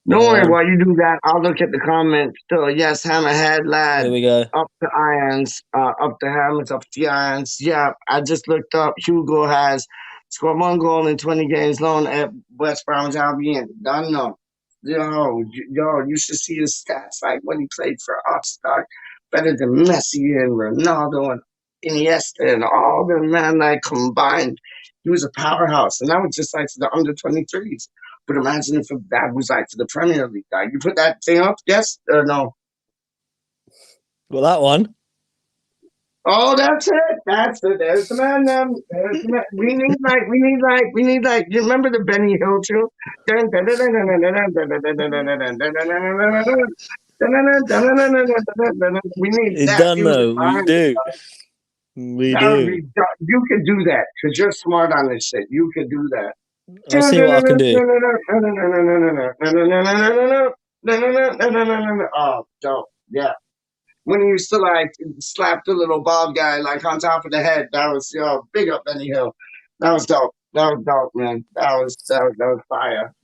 Don't worry, while you do that, I'll look at the comments. So, yes, Hammerhead Here lad, we go. up the irons, up the hammers, up the irons. Yeah, I just looked up. Hugo has scored 1 goal in 20 games loan at West Bromwich Albion. Don't know. Yo, you should see his stats. Like when he played for us, dog. Better than Messi and Ronaldo and Iniesta and all them, man, like combined. He was a powerhouse. And that was just like for the under 23s. But imagine if that was like for the Premier League, guy. You put that thing up, yes or no? Well, that one. Oh, that's it. That's it. There's the man. There's the man. We need like. You remember the Benny Hill tune? We need It that done music though. We behind it. do. We That would do. be. You could do that because you're smart on this shit. You could do that. I'll see what I can do. Oh, dope. Yeah. When he used to like slap the little bald guy like on top of the head, that was big up Benny Hill. That was dope. That was dope, man. That was fire. That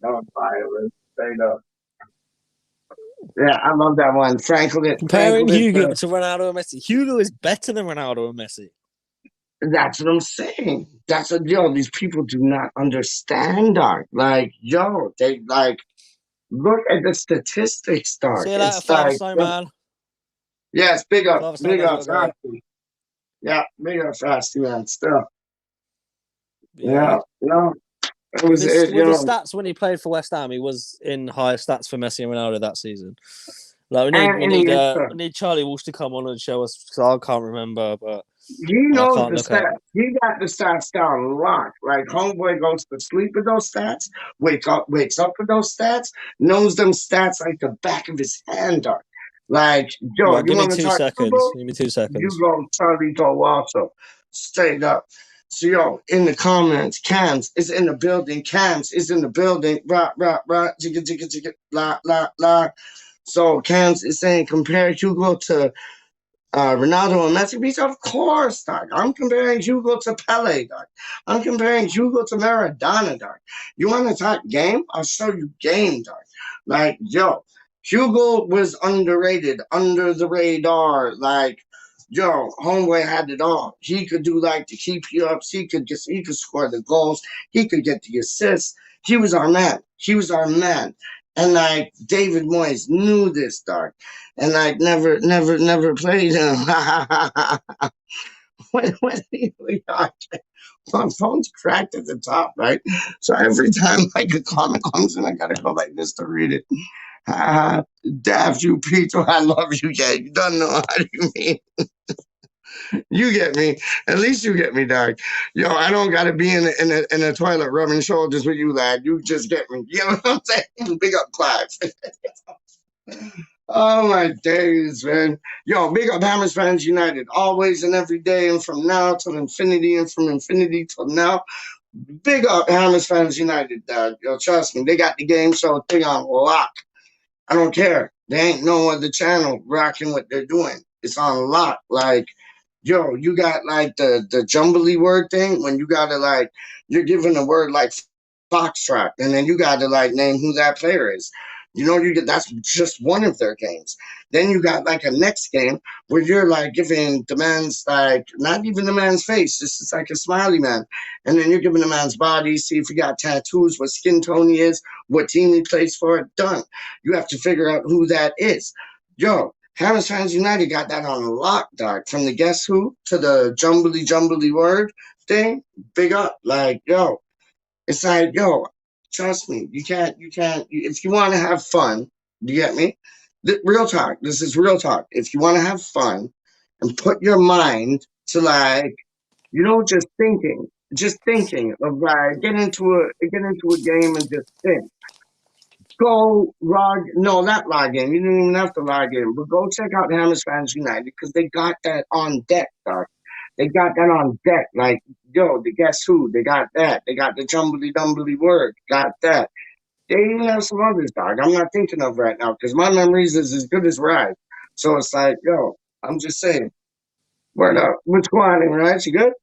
was fire, man. Straight up. Yeah, I love that one. Comparing Hugo to Ronaldo and Messi. Hugo is better than Ronaldo and Messi. That's what I'm saying. That's what these people do not understand, dog. Like, they like look at the statistics, dog. See you later, Father Snowman. Yes, big up, Father big up, Snowman's got to Frosty. Yeah, big up, Frosty, man. Still, Yeah. it was With it. his stats when he played for West Ham, he was in higher stats for Messi and Ronaldo that season. Like we need Charlie Walsh to come on and show us because I can't remember, but he knows the stats. He got the stats down locked. Like homeboy goes to sleep with those stats, wakes up with those stats, knows them stats like the back of his hand, dog. Like, right, you want to talk football? Give me 2 seconds. You go Charlie also. Straight up. So in the comments, Cams is in the building. Cams is in the building. Rah, rah, rah, jigga, jigga, jigga, la, la, la. So Cams is saying compare Hugo to Ronaldo and Messi. Because of course, dog. I'm comparing Hugo to Pele, dog. I'm comparing Hugo to Maradona, dog. You want to talk game? I'll show you game, dog. Like, Hugo was underrated, under the radar. Like, homeboy had it all. He could do like the keep you ups. He could score the goals. He could get the assists. He was our man. And like David Moyes knew this, dog. And like never played him. when my phone's cracked at the top, right? So every time like a comment comes in, I gotta go like this to read it. Daft you, Peter. I love you. Yeah, you don't know how do you mean. You get me. At least you get me, dog. I don't gotta be in a toilet rubbing shoulders with you, lad. You just get me. You know what I'm saying? Big up, Clive. Oh my days, man. Big up Hammers Fans United. Always and every day, and from now till infinity, and from infinity till now. Big up Hammers Fans United, dog. Trust me, they got the game show thing on lock. I don't care. They ain't no other channel rocking what they're doing. It's on lock. Like, you got like the jumbly word thing when you gotta like you're given a word like foxtrot, and then you gotta like name who that player is. That's just one of their games. Then you got like a next game where you're like giving the man's like not even the man's face, just it's like a smiley man. And then you're giving the man's body, see if he got tattoos, what skin tone he is, what team he plays for. Done. You have to figure out who that is. Hammers Fans United got that on lock, dog. From the guess who to the jumbly word thing. Big up. Like, it's like, trust me, you can't, if you want to have fun, you get me? Real talk. This is real talk. If you want to have fun and put your mind to like, just thinking of like, get into a game and just think. Go not log in. You didn't even have to log in, but go check out Hammers Fans United because they got that on deck, dog. They got that on deck. Like, yo, the guess who? They got that. They got the jumbly dumbly word. Got that. They even have some others, dog. I'm not thinking of right now because my memories is as good as Rhys. So it's like, yo, I'm just saying. Word up. What's going on, Rhys? You good?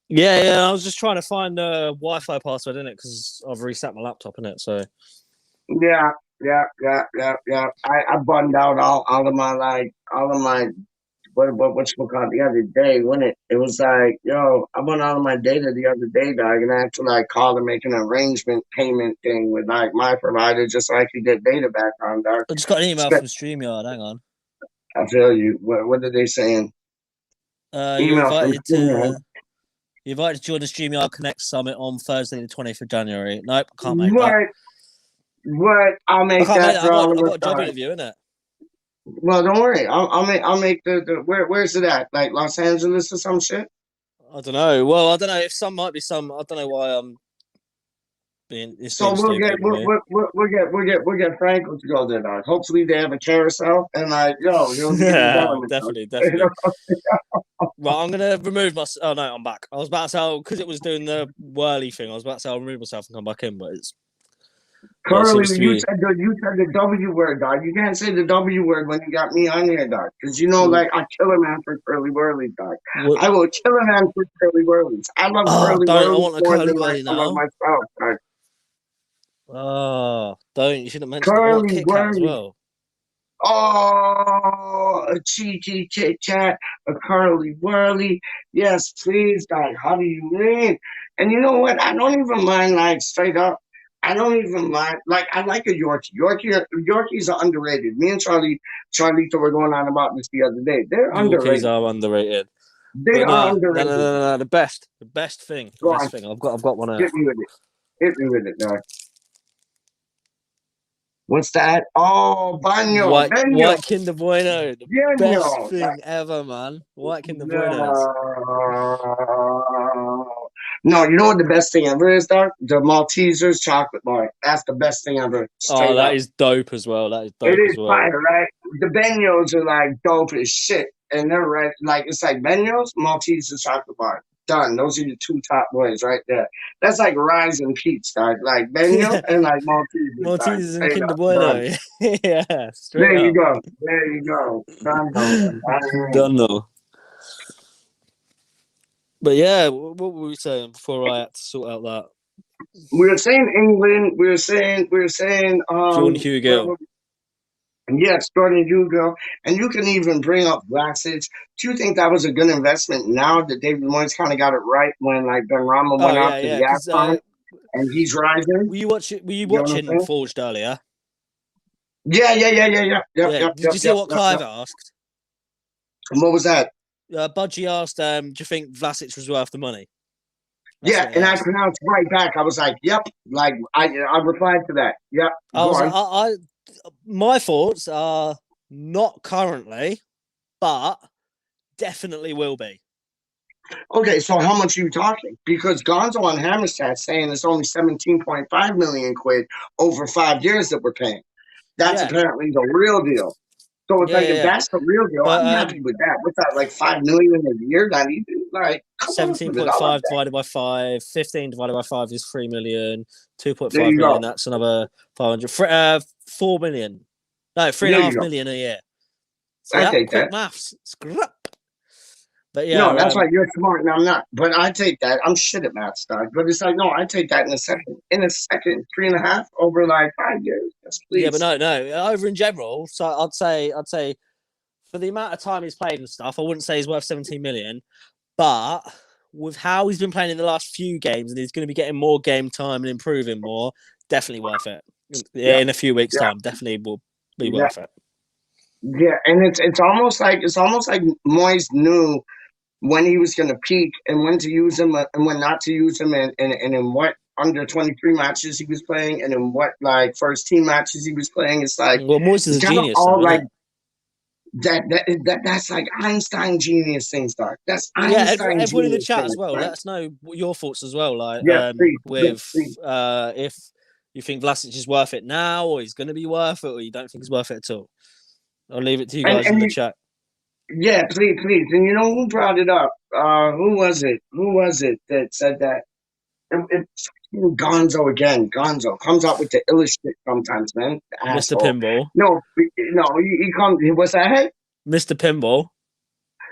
Yeah. I was just trying to find the Wi-Fi password in it because I've reset my laptop in it. So Yeah. I buttoned out all of my what you call it the other day when it was like, yo, I went out of my data the other day, dog, and I had to like call and make an arrangement payment thing with like my provider just so I could get data back on, dog. I just got an email from StreamYard. Hang on. I feel you. What are they saying? You're Email from invited to join the StreamYard Connect Summit on Thursday, the 20th of January. Nope, I can't make that. What? I'll I make can't make that that. for all I've of got us. a job interview, innit? Well, don't worry. I'll make the where's it at? Like Los Angeles or some shit? I don't know. Well, I don't know if some might be some. I don't know why I'm being So we'll stupid get with me. we'll get Franco to go there, dog. Hopefully they have a carousel and like, yo, he'll give you Yeah, that. definitely. Right, I'm gonna remove my. Oh no, I'm back. I was about to say because it was doing the whirly thing. I was about to say I'll remove myself and come back in, but it's Curly, seems to you be. said the W word, dog. You can't say the W word when you got me on here, dog. Because you know, like I kill a man for curly whirlies, dog. What? I will kill a man for curly whirlies. I love Oh, curly don't! I whirlies want a more curly than like whirly I love now. myself, dog. Oh, don't! You shouldn't mention it. I want a Curly Kit Kat as whirly. well. Oh, a cheeky Kit Kat, a curly whirly. Yes, please, dog. How do you mean? And you know what? I don't even mind, like, straight up. I don't even mind. Like, I like a Yorkie. Yorkies are underrated. Me and Charlito were going on about this the other day. They're Yorkies underrated. are underrated. They But are no. underrated. The best thing. Go on, I've got one here. hit me with it. Hit me with it, dog. What's that? Oh, baño, baño, White Kinder Bueno, the best baño. thing ever, man. White Kinder Buenos. No. No, you know what the best thing ever is, Doc? The Maltesers chocolate bar. That's the best thing ever. Oh, Straight that up. is dope as well. That is It dope is as well. fire, right? The Benos are like dope as shit. And they're right, like, it's like Benos, Maltesers chocolate bar. Done. Those are your two top boys right there. That's like Rise and Pete's, Doc. Like Beno and like Maltesers, Doc. Maltesers and Straight Kinder up. Done. Bueno. Yeah, straight There you up. go. There you go. Done. Done though. But yeah, what were we saying before I had to sort out that? We were saying England. We were saying Jordan Hugill. yes, Jordan Hugo, and you can even bring up Vlasic. Do you think that was a good investment now that David Moyes kind of got it right when like Ben Rama Oh went out to yeah. the Because AFCON and he's rising? were you You know what I'm watching saying? Forged earlier? Yeah. Yeah. Did you see what Clive Yep. asked? And what was that? Budgie asked, "Do you think Vlasic was worth the money?" That's Yeah, what he and I asked. pronounced right back. I was like, "Yep." Like I replied to that. Yep. I Go was on. my thoughts are not currently, but definitely will be. Okay, so how much are you talking? Because Gonzo on Hammerstad saying it's only 17.5 million quid over 5 years that we're paying. That's Yeah, apparently the real deal. So it's like if yeah. that's the real deal, But I'm happy with that. What's that, like 5 million a year? Not even like come on with it. I love 17.5 that. divided by 5, 15 divided by 5 is 3 million, There 2.5 you million, go. that's another 500. 4 million. No, three and There a you half go. million a year. See I that? take Quick that. maths. Scrap. But yeah, No, that's why you're smart and I'm not. But I take that. I'm shit at math stuff. But it's like, no, I take that in a second. In a second, 3.5 over like 5 years. Yes, yeah, but please. no. Over in general, so I'd say for the amount of time he's played and stuff, I wouldn't say he's worth 17 million. But with how he's been playing in the last few games and he's going to be getting more game time and improving more, definitely worth it. Yeah, In a few weeks' yeah, time, definitely will be yeah. worth it. Yeah, and it's almost like Moyes knew when he was going to peak and when to use him and when not to use him and in what under 23 matches he was playing and in what like first team matches he was playing. It's like Well, Moyes is it's a kind of genius, though, all isn't like it? that's like Einstein genius things, Doc. That's Yeah, Einstein everyone in the genius chat as things, well. right? Let us know your thoughts as well. Like, Yes, please. Yes, with please. if you think Vlasic is worth it now, or he's going to be worth it, or you don't think he's worth it at all. I'll leave it to you guys in And the you, chat. yeah, please. And you know who brought it up? who was it? Who was it that said that? It's Gonzo again. Gonzo comes out with the illest shit sometimes, man. The Mr. asshole. Pinball. No, he comes. What's that? Hey, Mr. Pinball.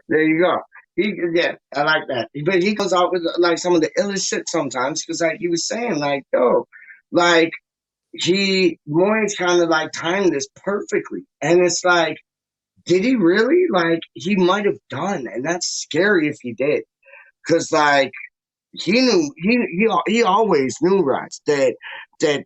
there you go. Yeah, I like that. But he comes out with like some of the illest shit sometimes because, like, he was saying, like, yo, like Moyes kind of like timed this perfectly, and it's like, did he really? Like, he might have done, and that's scary if he did, because like he knew he always knew, Rhys, that Ben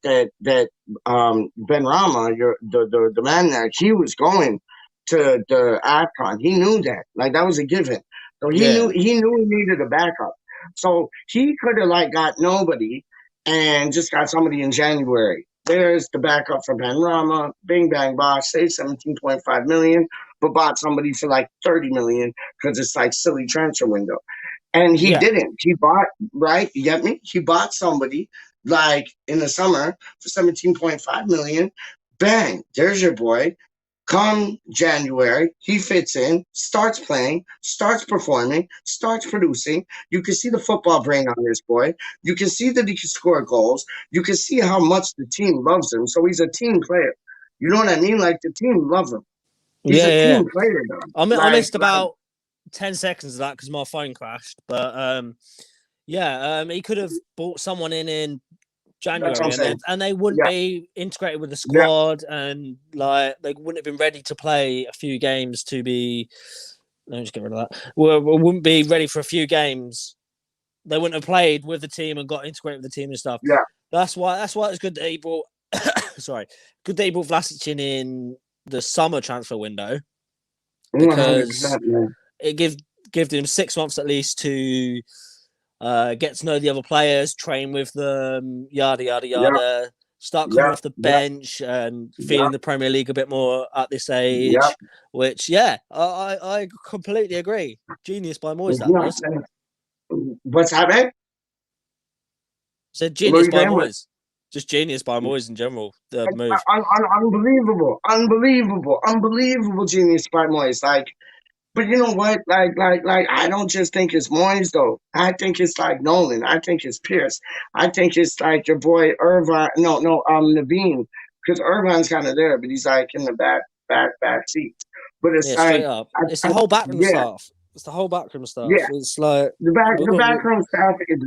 Rama, the man there, he was going to the AFCON. He knew that. Like, that was a given. So Yeah. he needed a backup. So he could have like got nobody and just got somebody in January. There's the backup for Ben Rama, bing bang bosh, say 17.5 million, but bought somebody for like 30 million because it's like silly transfer window. And he Yeah. didn't. He bought, right? You get me? He bought somebody like in the summer for 17.5 million. Bang, there's your boy. Come January, he fits in, starts playing, starts performing, starts producing. You can see the football brain on this boy. You can see that he can score goals. You can see how much the team loves him. So he's a team player. You know what I mean? Like, the team loves him. He's a Yeah. team player, though. I missed about 10 seconds of that because my phone crashed. But he could have bought someone in January, and they wouldn't be integrated with the squad, and like they wouldn't have been ready to play a few games to be. Let me just get rid of that. We wouldn't be ready for a few games. They wouldn't have played with the team and got integrated with the team and stuff. Yeah, that's why it's good that he brought. Good that he brought Vlasic in the summer transfer window because it gives him 6 months at least to. Get to know the other players, train with them, yada yada yada. Start coming off the bench and feeling the Premier League a bit more at this age. Which, I completely agree. Genius by Moyes. That was. What's happening? Said genius by Moyes. Just genius by Moyes in general. The move. Unbelievable genius by Moyes. Like. But you know what? Like, I don't just think it's Moyes, though. I think it's like Nolan. I think it's Pierce. I think it's like your boy Irvine. Naveen. Because Irvine's kind of there, but he's like in the back seat. But it's like straight up. It's the whole backroom stuff. It's the whole backroom stuff. Yeah. It's like the backroom stuff is,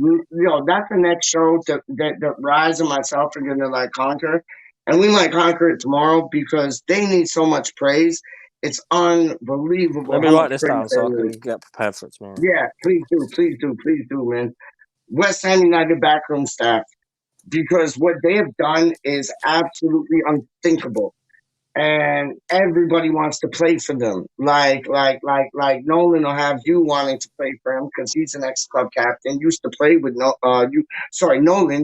that's the next show that Rhys and myself are gonna like conquer. And we might conquer it tomorrow because they need so much praise. It's unbelievable. Let me write this down so I can get prepared for it tomorrow. Yeah, please do, man. West Ham United backroom staff, because what they have done is absolutely unthinkable, and everybody wants to play for them. Like Nolan will have you wanting to play for him because he's an ex-club captain. Used to play with Nolan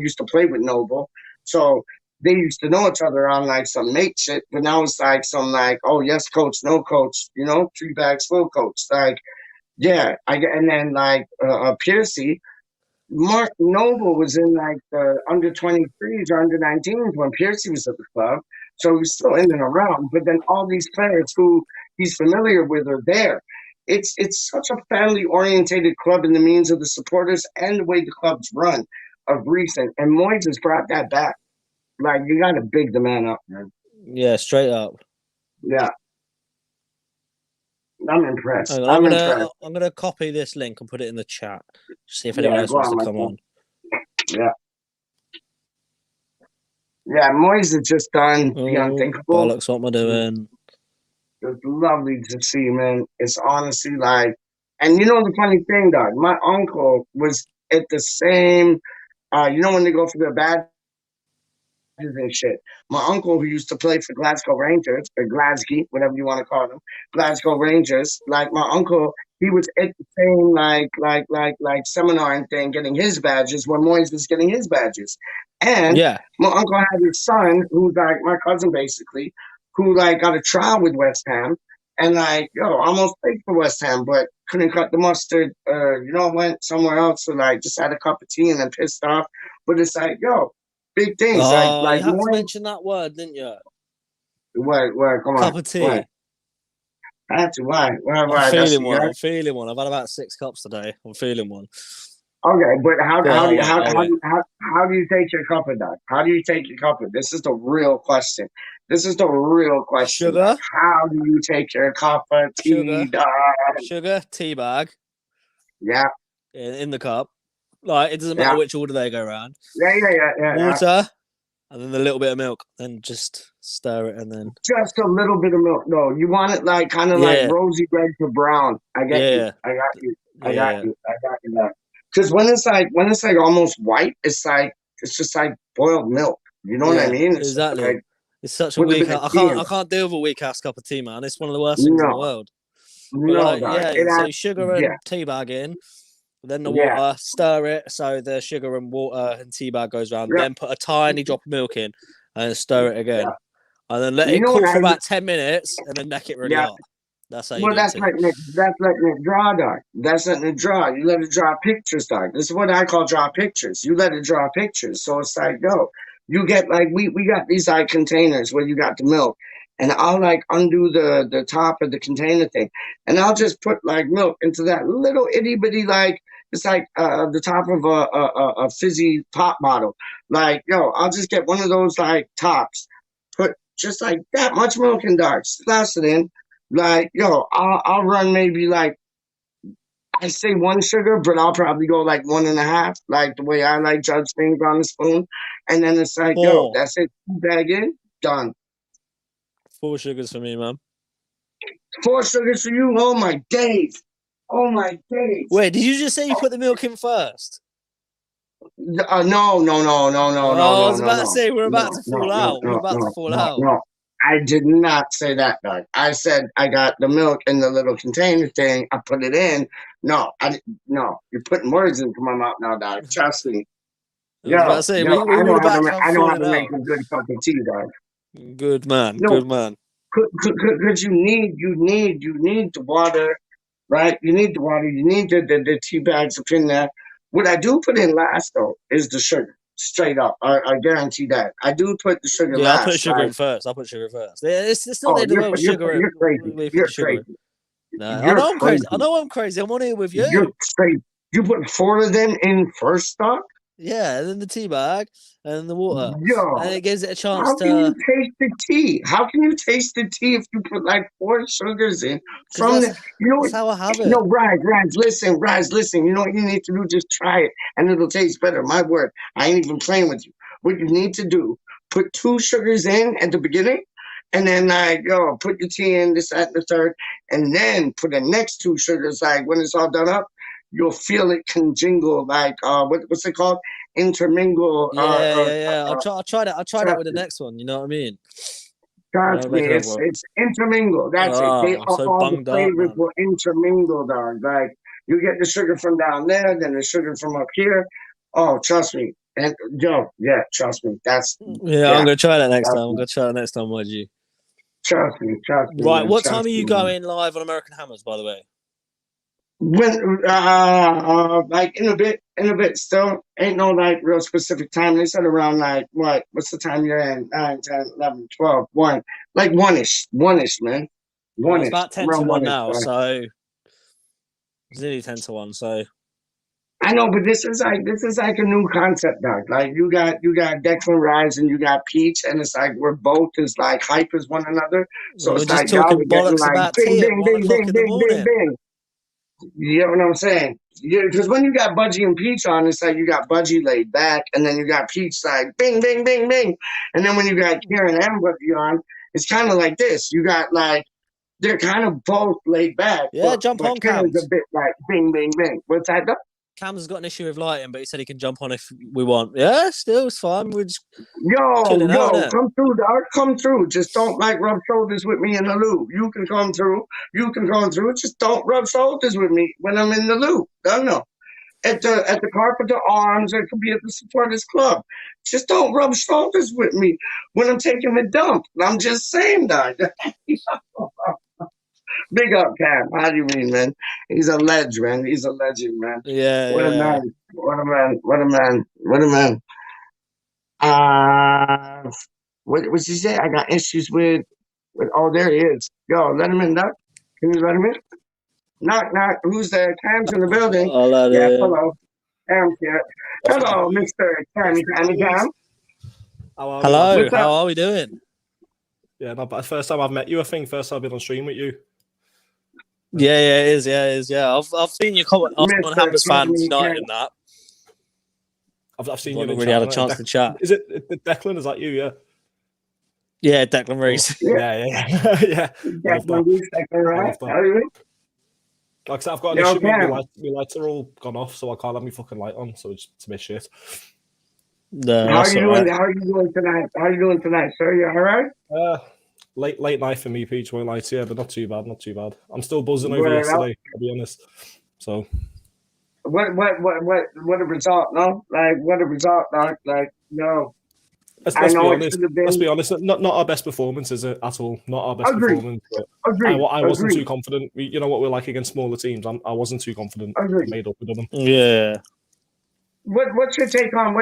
used to play with Noble, so. They used to know each other on like some mate shit, but now it's like some like, oh yes, coach, no coach, 3 bags full coach. Like, yeah, and then like Piercy, Mark Noble was in like the under 23s or under 19s when Piercy was at the club, so he's still in and around. But then all these players who he's familiar with are there. It's such a family orientated club in the means of the supporters and the way the club's run of recent, and Moyes has brought that back. Like, you got to big the man up, man. Yeah, straight up. Yeah. I'm impressed. I'm gonna copy this link and put it in the chat. See if anyone else wants to come on. Yeah. Yeah, Moyes has just done the unthinkable. Bollocks, what am I doing? It's lovely to see, man. It's honestly like, and the funny thing, dog, my uncle was at the same, when they go for their badges and shit. My uncle, who used to play for Glasgow Rangers, or Glasgow, whatever you want to call them, Glasgow Rangers, like my uncle, he was at the same like seminar and thing, getting his badges when Moyes was getting his badges. And my uncle had his son, who's like my cousin basically, who like got a trial with West Ham and like, almost played for West Ham, but couldn't cut the mustard, went somewhere else, so like just had a cup of tea and then pissed off. But it's like, big things. Like you had to mention that word, didn't you? What? Come on. Cup of tea. What? Had to. Why? I'm Why? That's feeling the one. guy. I'm feeling one. I've had about 6 cups today. I'm feeling one. Okay, but Go on, I'll wait. how do you take your cuppa, Doc? How do you take your cuppa? This is the real question. This is the real question, Doc. Sugar, How do you take your cuppa tea, sugar, Doc? sugar, tea bag Yeah, in the cup. Like, it doesn't matter yeah, which order they go around. yeah. Water, and then a little bit of milk. Then just stir it, and then Just a little bit of milk. No, you want it like kind of like yeah, rosy red to brown. I get you. yeah, I got you. I got yeah, you. I got you. Doc. Because when it's like almost white, it's just like boiled milk. You know what I yeah. mean? It's just Exactly. like It's such a with a weak. bit of tea in I it. can't deal with a weak ass cup of tea, man. It's one of the worst things in the No, world. But no, like, Doc. yeah. It So has. sugar Yeah, and tea bag in. Then the yeah, water, stir it so the sugar and water and tea bag goes around. yeah, Then put a tiny drop of milk in and stir it again. yeah. And then let You it know what cook for I? about 10 minutes and then make it really Yeah. hot. That's how you Well, do tea. that's letting it draw, Doc. That's letting it draw. You let it draw pictures, Doc. This is what I call draw pictures. You let it draw pictures. So it's like, yo, you get like we got these like containers where you got the milk, and I'll like undo the top of the container thing, and I'll just put like milk into that little itty bitty like it's like the top of a fizzy pop bottle. Like, yo, I'll just get one of those like tops, put just like that much milk in, Doc, splash it in. Like, yo, I'll run maybe like I say one sugar, but I'll probably go like one and a half, like the way I like judge things on the spoon. And then it's like, yo, Four. that's it. Bag in, done. 4 sugars for me, man. 4 sugars for you. Oh my days. Oh my days. Wait, did you just say you put the milk in first? No, no, no, no, no, no, Oh, I no, was no, about to no, say we're about no, to no, fall no, out. We're no, about to no, fall no, out. no. I did not say that, Doug. I said I got the milk in the little container thing. I put it in. No, no. You're putting words into my mouth now, Doug. Trust me. I was about to say we I were know how about to. to have I know how fallen to make out. a good cup of tea, Doug. Good man, No, good man. because you need the water, right? You need the water. You need the tea bags up in there. What I do put in last though is the sugar. Straight up, I guarantee that. I do put the sugar Yeah, I'll put last. sugar Like, in first. I'll put sugar first. It's not the oh, end of the world. Sugar. you're crazy. We put the You're sugar in. crazy. No, I You're know I'm crazy. I crazy. know I'm crazy. I'm on here with You're you. crazy. You put 4 of them in first stock? Yeah, and then the tea bag and then the water. And Yo, it gives it a chance how can you to taste the tea? How can you taste the tea if you put like 4 sugars in because from the, you know what? that's how I have No, it. Rise, listen. You know what you need to do? Just try it and it'll taste better. My word. I ain't even playing with you. What you need to do, put 2 sugars in at the beginning and then like, yo, put your tea in, this, that, and the third, and then put the next 2 sugars, like when it's all done up, you'll feel it conjingle, like, what's it called? Intermingle, Yeah, yeah, yeah. I'll try that. I'll try that trust with the next one. You know what I mean? trust I'll make me, another one. it's intermingle. That's it. They Oh, so all the bunged up, flavors man. will intermingle, dog. Like you get the sugar from down there, then the sugar from up here. Oh, trust me. And yo, yeah, trust me. Yeah, I'm Yeah, gonna try that next time. trust I'm me. gonna try that next time, YG. Trust me, Right, man. what time Trust are you me, man. going live on American Hammers, by the way? When like in a bit still ain't no like real specific time. They said around like what's the time you're in? 9, 10, 11, 12, 1. Like one ish, man. Well, it's One-ish. about 10 to Around 1 one ish. now, so it's nearly 10 to 1. So I know, but this is like a new concept, Doc. Like you got Declan Rise and you got PeAcH, and it's like we're both as like hype as one another. So we're it's just like y'all talking are getting bollocks like about bing, tea at bing, one bing, o'clock bing, in the bing, bing, morning. bing. You know what I'm saying? Yeah, because when you got Budgie and PeAcH on, it's like you got Budgie laid back, and then you got PeAcH like bing, bing, bing, bing, and then when you got Karen and Budgie on, it's kind of like this. You got like they're kind of both laid back, Yeah, jump but on, Karen's a Cams. bit like bing, bing, bing. What's that? Doc? Cams has got an issue with lighting, but he said he can jump on if we want. Yeah, still, it's fine. We're just chilling out, Yo, innit? come through, dog. Come through. Just don't like rub shoulders with me in the loop. You can come through. You can come through. Just don't rub shoulders with me when I'm in the loop. Don't know. At the Carpenter Arms, it could be at the Supporters Club. Just don't rub shoulders with me when I'm taking a dump. I'm just saying, dog. Big up, Cam. How do you mean, man? He's a legend, man. He's a legend, man. Yeah, What a yeah. man. What a man. What a man. What a man. Uh, what she say? I got issues with. Oh, there he is. Yo, let him in, Doc. Can you let him in? Knock, knock. Who's there? Cam's in the building. I'll Yeah, hello. Cam's here. Hello, Mr. Cam. Cam. Hello, What's how up? are we doing? Yeah, no, but first time I've met you, I think. First time I've been on stream with you. Yeah, it is. I've seen your comment on Mr. Hammers fans Cam. United and that. I've seen you. Haven't in really chat, had a chance to chat. Is it Declan? Is that you? Yeah. Yeah, Declan Rhys. Yeah. Yeah. Declan Rhys, Declan, right? How are you? Like I said, I've got an Yo, issue. Cam. My lights are all gone off, so I can't have my fucking light on. So it's a bit shit. No, How are that's you all doing? right. How are you doing tonight? How are you doing tonight, sir? You all right? Late night for me, PeAcH. Won't lie to you, but not too bad. Not too bad. I'm still buzzing over Well, yesterday. I'll be honest. So what a result, no? Like, what a result, dog. Like, no. let's I be know it honest. should have been. Let's be honest. Not our best performance, is it at all? Not our best Agreed. performance. But Agreed. I wasn't Agreed. too confident. You know what we're like against smaller teams. I wasn't too confident. Agreed. Made up with them. Yeah. What's your take on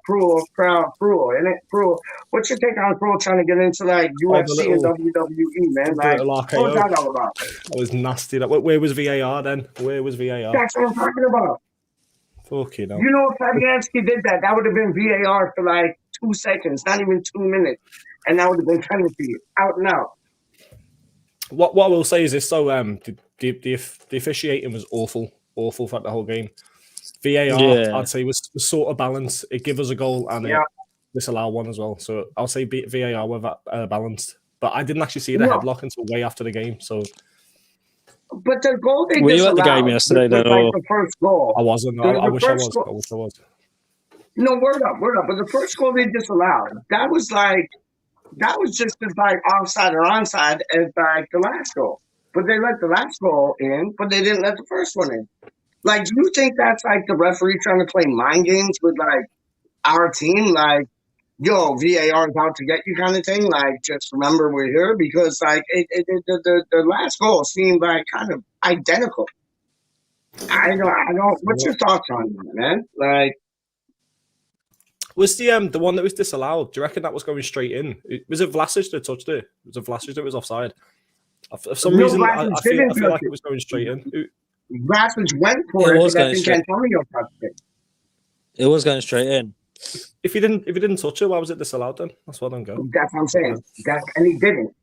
Cruel crowd, Cruel, isn't it? Cruel. What's your take on Cruel trying to get into like UFC and WWE, man? Like, what's that all about? That was nasty. Where was VAR then? Where was VAR? That's what I'm talking about. Fucking hell. You know, if Fabianski did that, that would have been VAR for like 2 seconds, not even 2 minutes, and that would have been penalty out and out. What I will say is this: so the officiating was awful throughout the whole game. VAR, I'd say, was sort of balanced. It gave us a goal and it disallowed one as well. So I'll say VAR were balanced. But I didn't actually see the headlock until way after the game. So, but the goal they Were you at disallowed the game yesterday? was like the first goal. I wasn't. I wish I was. No, word up. But the first goal they disallowed, that was just as like offside or onside as like the last goal. But they let the last goal in, but they didn't let the first one in. Like, do you think that's like the referee trying to play mind games with like our team? Like, yo, VAR is out to get you kind of thing. Like, just remember we're here because like the last goal seemed like kind of identical. I don't. What's your thoughts on that, man? Like, was the one that was disallowed? Do you reckon that was going straight in? Was it Vlasic that touched it? Was it Vlasic that was offside? For some reason, I feel like it was going straight in. Vlasic went for it. I think Antonio touched it. It was going straight in. If he didn't touch it, why was it disallowed then? That's what I'm going. That's what I'm saying. And he didn't.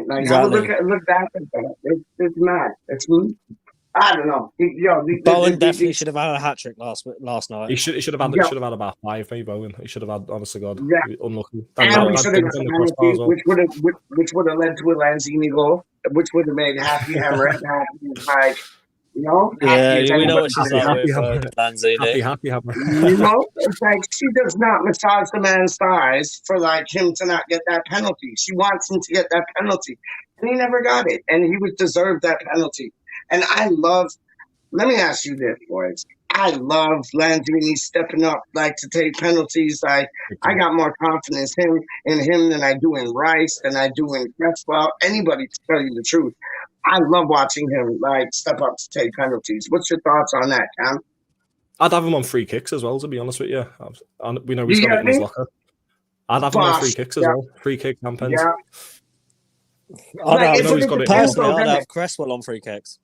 Like, exactly. Look back at that. It's mad. I don't know. Bowen definitely should have had a hat trick last night. He should have had about 5, maybe. Bowen. He should have had, honest to God. Yeah. Unlucky. And we should have got a penalty, which would have led to a Lanzini goal, which would have made Happy Hammer happy. Like, you know? Yeah, we know what she's like with Lanzini. Happy Hammer. You know? It's like she does not massage the man's thighs for like him to not get that penalty. She wants him to get that penalty. And he never got it. And he would deserve that penalty. And let me ask you this, boys. I love Lanzini stepping up, like, to take penalties. I got more confidence in him than I do in Rhys, than I do in Cresswell. Anybody, to tell you the truth. I love watching him, like, step up to take penalties. What's your thoughts on that, Cam? I'd have him on free kicks as well, to be honest with you. We know he's got it in his locker. I'd have him on free kicks as well. Free kick and pens. Yeah. I'd have Cresswell on free kicks.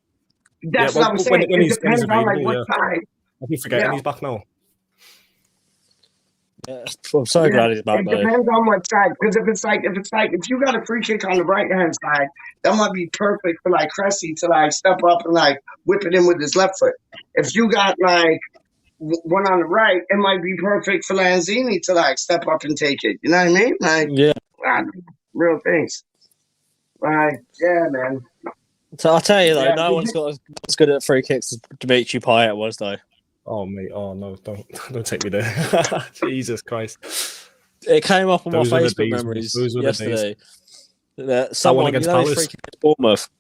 That's what I'm saying. It depends on like what side. I keep forgetting he's back now. Yeah, I'm so glad he's back. It depends on what side. Because if you got a free kick on the right hand side, that might be perfect for like Cressy to like step up and like whip it in with his left foot. If you got like one on the right, it might be perfect for Lanzini to like step up and take it. You know what I mean? Like, real things. Like, yeah, man. So I'll tell you though, no one's got as good at free kicks as Dimitri PeAcH was though. Oh mate, oh no, don't take me there. Jesus Christ. It came up on my Facebook memories yesterday. Someone against Palace. Free kick against Bournemouth.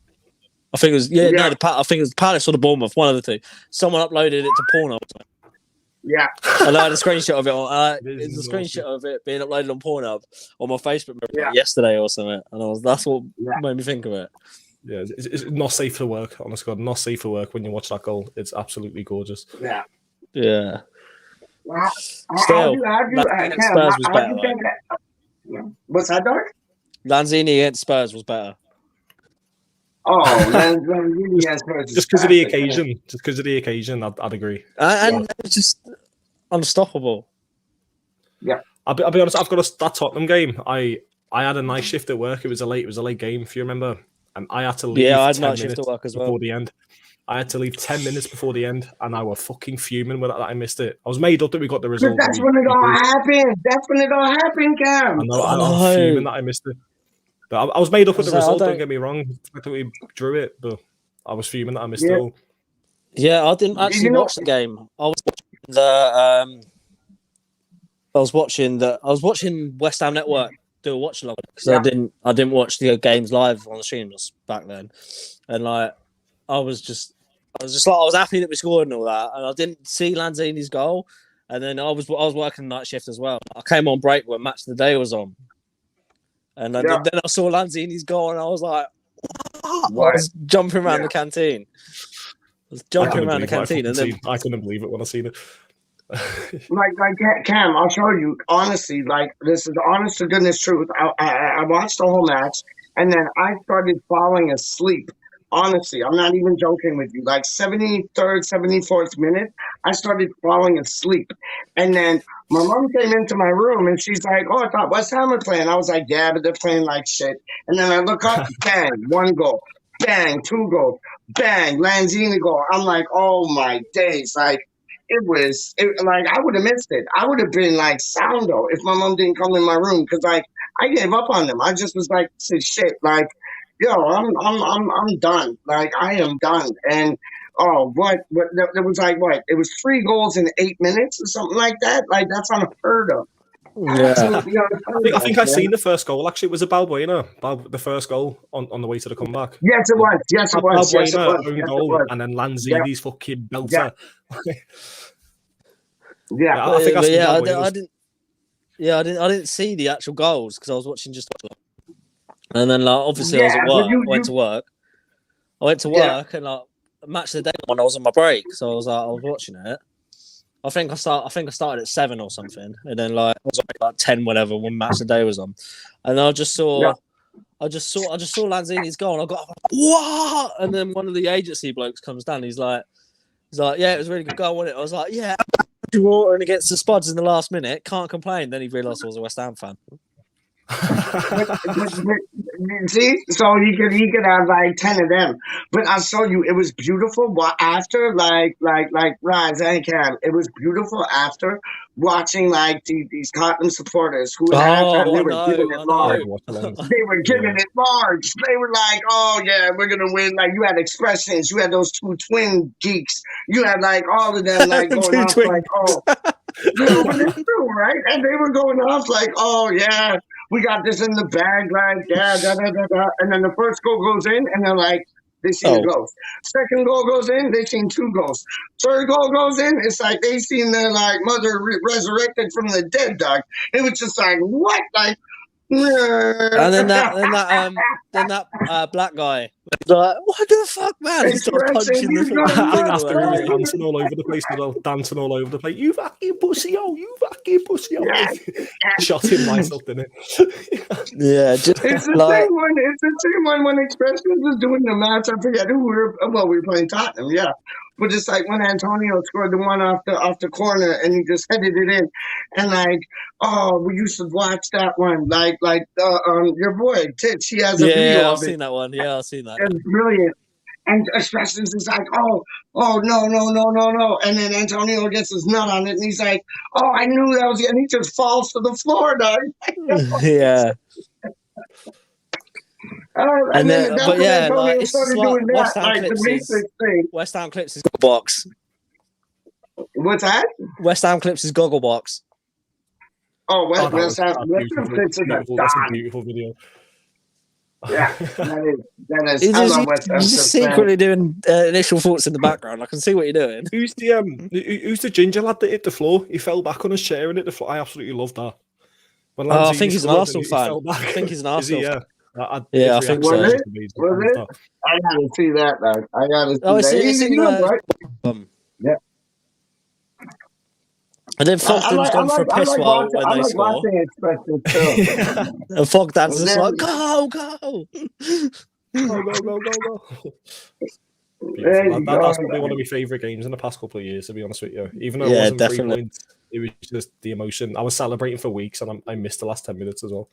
I think it was I think it was Palace or the Bournemouth, one of the two. Someone uploaded it to Pornhub. Yeah. And I had a screenshot of it. It's a screenshot of it being uploaded on Pornhub on my Facebook yesterday or something. And that's what made me think of it. Yeah, it's not safe for work, honest God. Not safe for work when you watch that goal. It's absolutely gorgeous. Yeah. Yeah. Well, Still, Spurs was better. What's that, Dark? Lanzini against Spurs was better. Oh, Lanzini has just because of the occasion. Just because of the occasion, I'd agree. And it's just unstoppable. Yeah. I'll be honest. I've got that Tottenham game. I had a night shift at work. It was a late game. If you remember, I had to leave. Yeah, I had 10 night shift minutes at work as well. before the end. I had to leave 10 minutes before the end, and I was fucking fuming with that I missed it. I was made up that we got the result. But that's when it all happened. That's when it all happened, Cam. I know. I was fuming that I missed it. But I was made up with the result. Don't get me wrong. I thought we drew it, but I was fuming that I missed it all. Yeah, I didn't actually watch the game. I was watching West Ham Network do a watch along because I didn't watch the games live on the streams back then, and like I was happy that we scored and all that, and I didn't see Lanzini's goal, and then I was working night shift as well. I came on break when Match of the Day was on, and then I saw Lanzini's goal, and I was like, what? I was jumping around the canteen. And then I couldn't believe it when I seen it. like Cam, I'll show you. Honestly, like this is honest to goodness truth. I watched the whole match, and then I started falling asleep. Honestly, I'm not even joking with you. Like 73rd, 74th minute, I started falling asleep. And then my mom came into my room and she's like, oh, I thought West Ham were playing. I was like, yeah, but they're playing like shit. And then I look up, bang, 1 goal. Bang, 2 goals. Bang, Lanzini goal. I'm like, oh my days. Like, like I would have missed it. I would have been like soundo if my mom didn't come in my room because like I gave up on them. I just was like, shit, like, yo, I'm done. Like I am done. And what there was like what? It was 3 goals in 8 minutes or something like that. Like that's unheard of. Yeah. I think I seen the first goal. Actually, it was a Balbuena. The first goal on the way to the comeback. Yes, it was. Yes, it was. Balbuena own goal, and then Lanzini's fucking belter. Yeah, I think I didn't see the actual goals because I was watching just. And then, like, obviously, I was at work. I went to work, and like Match of the Day when I was on my break, so I was watching it. I think I started at 7 or something, and then like I was like 10, whatever, when Match of the Day was on, and I just saw Lanzini's goal, and I got what? And then one of the agency blokes comes down. He's like, yeah, it was a really good goal, wasn't it? I was like, yeah, and against the Spuds in the last minute, can't complain. Then he realised I was a West Ham fan. See, so he could have like 10 of them, but I'll show you. It was beautiful. After like Rhys and Cam, it was beautiful after watching like these Tottenham supporters who they were giving it large. They were giving it large. They were like, "Oh yeah, we're gonna win!" Like you had expressions. You had those 2 twin geeks. You had like all of them like going off like, "Oh." No, but it's true, right? And they were going off like, "Oh yeah, we got this in the bag," like yeah, da da da da. And then the first goal goes in, and they're like, they seen the goals. Second goal goes in, they seen 2 goals. Third goal goes in, it's like they seen their like mother resurrected from the dead, dog. It was just like what, like. And then that black guy was like, what the fuck, man? He started punching the thing. Dancing all over the place as well. Dancing all over the place. You fucking pussy, you fucking pussy, Yeah. Shot him myself, didn't it? Yeah, just it's the same one. It's the same one when Expressions was doing the match. I forget who we were playing Tottenham, yeah. But it's like when Antonio scored the one off the corner and he just headed it in, and like, oh, we used to watch that one. Like your boy Titch, he has a video. I've seen that one. Yeah, I've seen that. It's brilliant. And Expressions is like, oh no, and then Antonio gets his nut on it, and he's like, oh, I knew that was it, and he just falls to the floor, dog. Yeah. And then, but yeah, like, it's like West Ham Clips' box. What's that? West Ham Clips' goggle box. Oh, West Ham Clips is that's a beautiful video. Yeah, that is. I love West Ham. You're just secretly doing initial thoughts in the background. I can see what you're doing. Who's the ginger lad that hit the floor? He fell back on his chair and hit the floor. I absolutely love that. I think he's an Arsenal fan. I think he's an Arsenal fan. I think so. Was it? I gotta see that, though. I gotta see that. Yeah. And then Fogden's gone for a piss while when they score. And Fogden's just like, go! Go. That's probably one of my favourite games in the past couple of years, to be honest with you. Even though it wasn't definitely 3 points, it was just the emotion. I was celebrating for weeks, and I missed the last 10 minutes as well.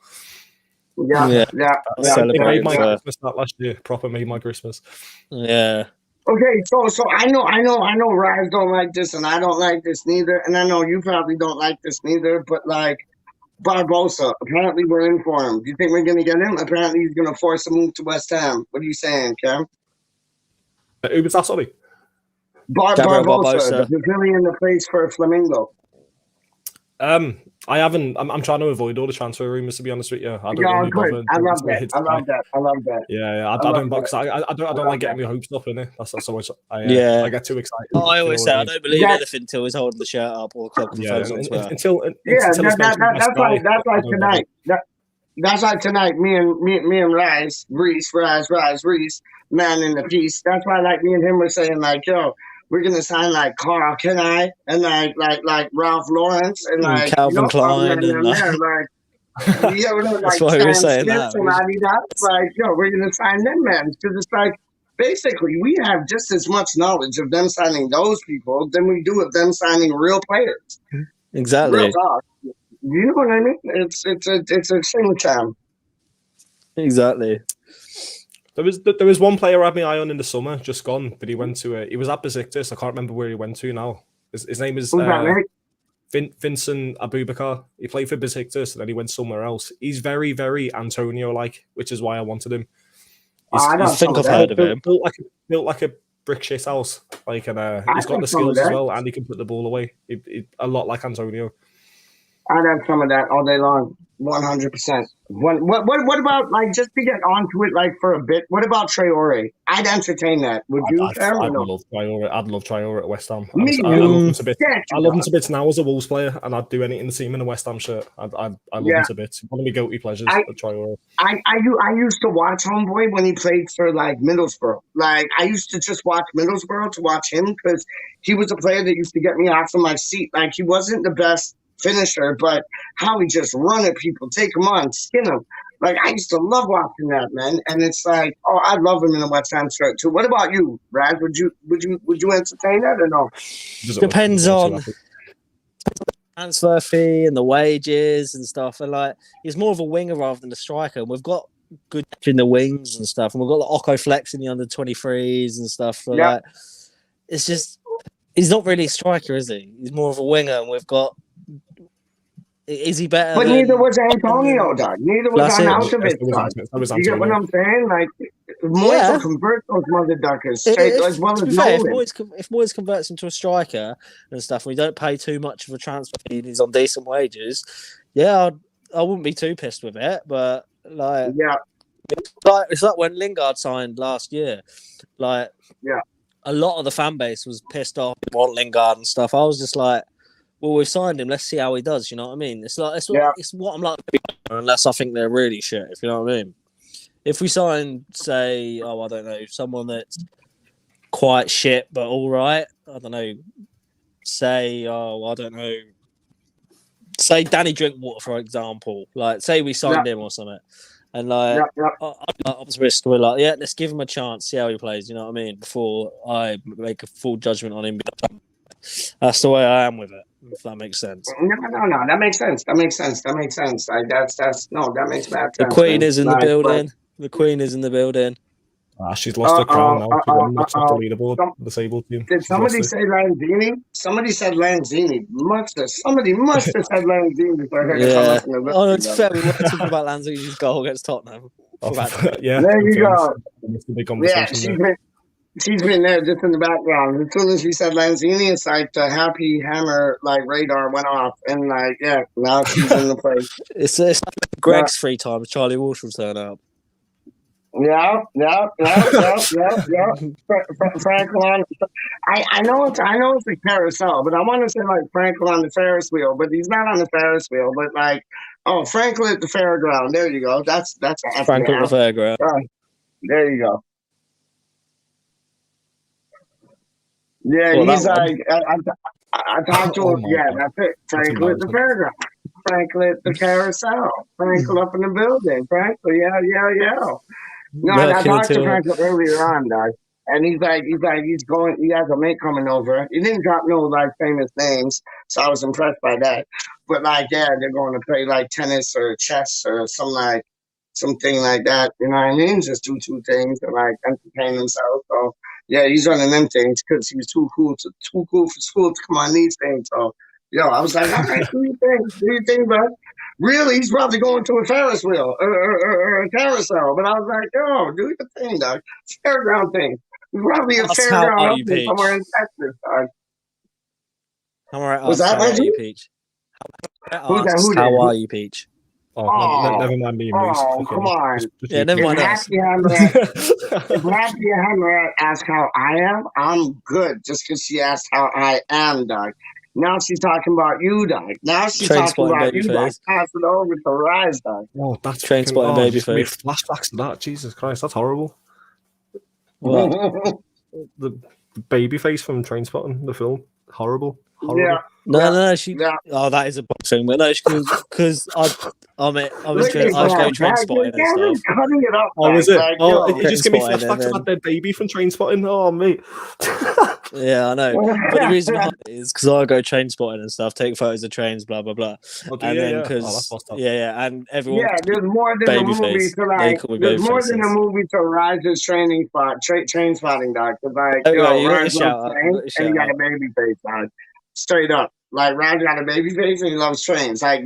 Yeah. I made my Christmas that last year. Proper made my Christmas. Yeah. Okay, so I know Rhys don't like this, and I don't like this neither, and I know you probably don't like this neither. But like Barbosa, apparently we're in for him. Do you think we're gonna get him? Apparently he's gonna force a move to West Ham. What are you saying, Cam? Who was that? Sorry. Barbosa, the Brazilian that plays for Flamengo. I haven't. I'm trying to avoid all the transfer rumors, to be honest with you. I don't really bother. I love that. Yeah. I don't box. I don't like getting my hopes up in it. That's not so much. I get too excited. I always say I don't believe anything until he's holding the shirt up or the club confirms on Twitter. That's like tonight. That's like tonight. Me and Rhys, man in the piece. That's why like me and him were saying like, yo, we're gonna sign like Carl Kenai and like Ralph Lawrence and like Calvin Klein and like that's why we were saying that. Like, yo, we're gonna sign them men because it's like basically we have just as much knowledge of them signing those people than we do of them signing real players. Exactly. Real talk. You know what I mean? It's a shame time. Exactly. There was one player I had my eye on in the summer, just gone, but he went to he was at Besiktas. I can't remember where he went to now. His name is Vincent Abubakar. He played for Besiktas and then he went somewhere else. He's very, very Antonio-like, which is why I wanted him. I think I've heard of him. Built like a brick shit house. Like, and he's got the skills as well, and he can put the ball away. A lot like Antonio. I'd have some of that all day long, 100%. What about like just to get onto it like for a bit? What about Traore? I'd entertain that. Would you? I'd love Traore. I'd love Traore at West Ham. I love him to bits now as a Wolves player, and I'd do anything to see him in a West Ham shirt. I love him to bits. One of my guilty pleasures. Traore. I used to watch Homeboy when he played for like Middlesbrough. Like I used to just watch Middlesbrough to watch him because he was a player that used to get me off of my seat. Like he wasn't the best finisher, but how he just run at people, take them on, skin them. Like I used to love watching that, man. And it's like, oh, I'd love him in a West Ham shirt too. What about you, Brad? Would you entertain that or no? Depends on transfer fee and the wages and stuff. And like he's more of a winger rather than a striker. And we've got good in the wings and stuff. And we've got the Occo Flex in the under 23s and stuff. So like it's just he's not really a striker, is he? He's more of a winger, and we've got. Is he better? But neither was Antonio, dog. Neither was Arnautovic, dog. You get what I'm saying? Like, Moyes will convert those motherfuckers straight as well as Nolan. If Moyes converts him to a striker and stuff, we don't pay too much of a transfer fee and he's on decent wages, I wouldn't be too pissed with it. But, like... Yeah. It's like when Lingard signed last year. Like, a lot of the fan base was pissed off about Lingard and stuff. I was just like... Well, we've signed him. Let's see how he does. You know what I mean? It's what I'm like, unless I think they're really shit. If you know what I mean. If we sign, say, I don't know, someone that's quite shit but all right. I don't know. Say, I don't know. Say Danny Drinkwater, for example. Like, say we signed him or something, and like, optimist, we're like, let's give him a chance, see how he plays. You know what I mean? Before I make a full judgment on him. That's the way I am with it. If that makes sense. No. That makes sense. Like that makes bad sense. The Queen is in the building. The Queen is in the building. She's lost her crown now. She's off the leaderboard. Disabled team. Did somebody say Lanzini? Somebody said Lanzini. Somebody must have said Lanzini. Oh, it's fair. We were talking about Lanzini's goal against Tottenham. There you go. She's been there just in the background. As soon as we said Lanzini, it's like the happy hammer radar went off, and now she's in the place. It's Greg's free time. Charlie Walsh will turn up. Yeah. Franklin. I know it's a carousel, but I want to say like Franklin on the Ferris wheel, but he's not on the Ferris wheel. But like, Franklin at the fairground. There you go. That's Franklin at the fairground. There you go. Yeah, well, he's like, I talked to him. That's it. Franklin at the fairground. Franklin at the carousel. Franklin up in the building. Franklin, yeah. No, I talked to Franco earlier on, dog. And he's going, he has a mate coming over. He didn't drop no, like, famous names, so I was impressed by that. But, like, yeah, they're going to play, like, tennis or chess or something like that. You know what I mean? Just do two things and, like, entertain themselves. So, yeah, he's running them things because he was too cool for school to come on these things. So, yo, I was like, all right, do your thing, bro. Really, he's probably going to a Ferris wheel or a carousel. But I was like, yo, do your thing, dog. Fairground thing. There's probably a fairground up there somewhere in Texas, dog. Was that how are you, PeAcH? How are you, PeAcH? Never mind me. Oh, come on. Yeah, never mind us. If Happy Hammer asks how I am, I'm good. Just because she asked how I am, dog. Now she's talking about you, dog. Now she's talking about you, dog. Pass it over to Rhys, dog. Oh, that's train spotting baby face. Flashbacks to that. Jesus Christ, that's horrible. What? The baby face from Trainspotting, the film. Horrible. Yeah. No. Oh, that is a box thing, but no, because I was going Trainspotting and stuff. Cutting it up. Oh, was it? You just give me flashbacks about that baby from Trainspotting. Oh, mate. Yeah, I know. But the reason behind it is because I go Trainspotting and stuff, take photos of trains, blah blah blah. And then because and everyone. Yeah, there's more than a movie to like. There's more than a movie to Rhys' training spot, train spotting, dog. Because like, Rhys loves trains and he got a baby face, dog. Straight up, like Rhys got a baby face and he loves trains. Like,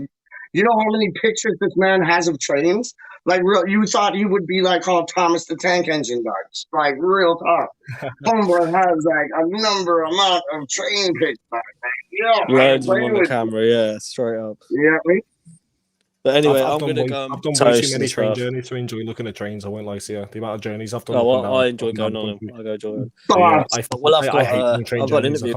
you know how many pictures this man has of trains? Like, real, you thought he would be like called Thomas the Tank Engine, dog. Like, real talk. Homeboy has like a amount of train pictures. Like, loads on the camera, yeah, straight up. Yeah. But anyway, I'm going to go. I've done way too many train journeys to enjoy looking at trains. I won't lie to you. The amount of journeys I've done. Oh, I enjoy going on them. I go enjoy them. I've got an interview.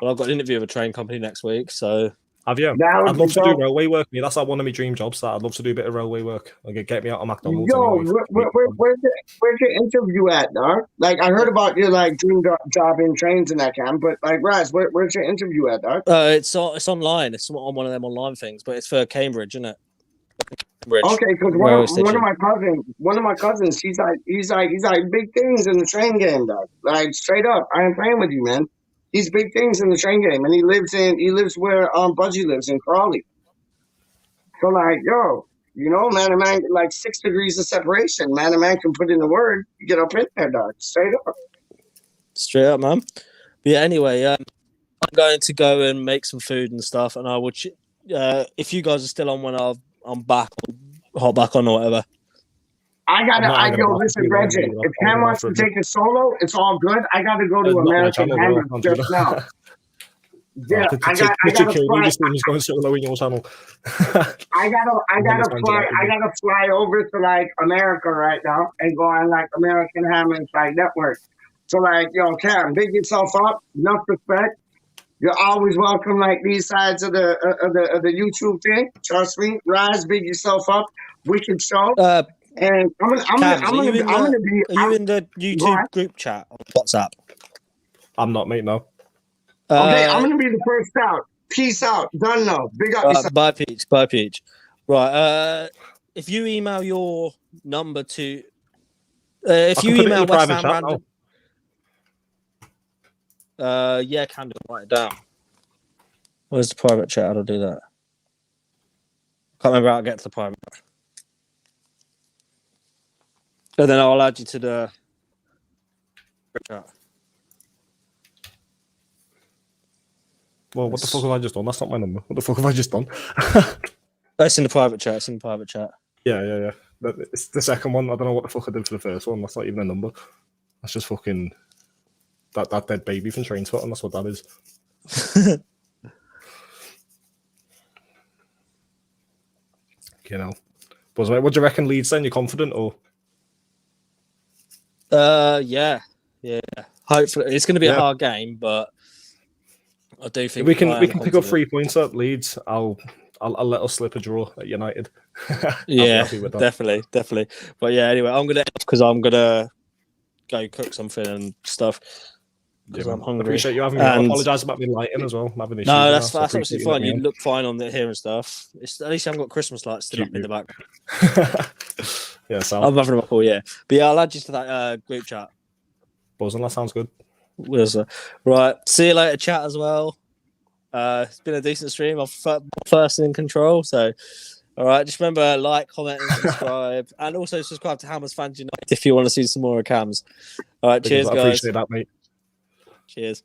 I've got an interview with a train company next week, so. Have you? I'd love to do railway work. That's like one of my dream jobs. I'd love to do a bit of railway work. Get me out of McDonald's. Yo, where's your interview at, dog? Like, I heard about your like dream job in trains and that camp, but like, Rhys, where's your interview at, dog? It's online. It's on one of them online things, but it's for Cambridge, isn't it? Cambridge. Okay, because one of my cousins, he's like big things in the train game, dog. Like, straight up, I am playing with you, man. He's big things in the train game, and he lives where Budgie lives in Crawley. So like, yo, you know, man and man, like 6 degrees of separation. Man and man can put in the word. You get up in there, dog. Straight up, man. But yeah, anyway, I'm going to go and make some food and stuff, and I will. If you guys are still on when I'm back, I'll hop back on or whatever. Listen, Reggie, if Cam wants to take a solo, it's all good. I got to go to American Hammer just now. Yeah, I got to fly. He's going solo in your channel. I gotta fly over to like America right now and go on like American Hammer like network. So like, yo, Cam, big yourself up. Enough respect. You're always welcome. Like these sides of the YouTube thing. Trust me, Rhys, big yourself up. Wicked show. And I'm gonna be. Are you in the YouTube group chat on WhatsApp? I'm not, mate. No. Okay, I'm gonna be the first out. Peace out. Done now. Big up. Bye, PeAcH. Right. If you email your number to, if you email West Ham Random, yeah, can do. Write it down. Where's the private chat? How do I do that? Can't remember how to get to the private. And then I'll add you to the chat. Well, what the fuck have I just done? That's not my number. What the fuck have I just done? It's in the private chat. Yeah. It's the second one. I don't know what the fuck I did for the first one. That's not even a number. That's just fucking that dead baby from Trainspotting. That's what that is. You know. But what do you reckon, Leeds? Then you're confident or? Yeah. Hopefully, it's going to be a hard game, but I do think we can pick up 3 points at Leeds. I'll let us slip a draw at United. Yeah, definitely. But yeah, anyway, I'm gonna go cook something and stuff because I'm hungry. I appreciate you having me. I apologise about me lighting as well. I'm having issues. No, that's absolutely fine. You look fine on here and stuff. At least I haven't got Christmas lights still up in the back. Yeah, so I'm having a call, yeah. But yeah, I'll add you to that group chat. buzzing. That sounds good. Right. See you later, chat as well. It's been a decent stream. I'm first in control. So, all right. Just remember, like, comment, and subscribe. And also subscribe to Hammers Fans United if you want to see some more of Cams. All right. Cheers, I guys. appreciate that, mate. Cheers.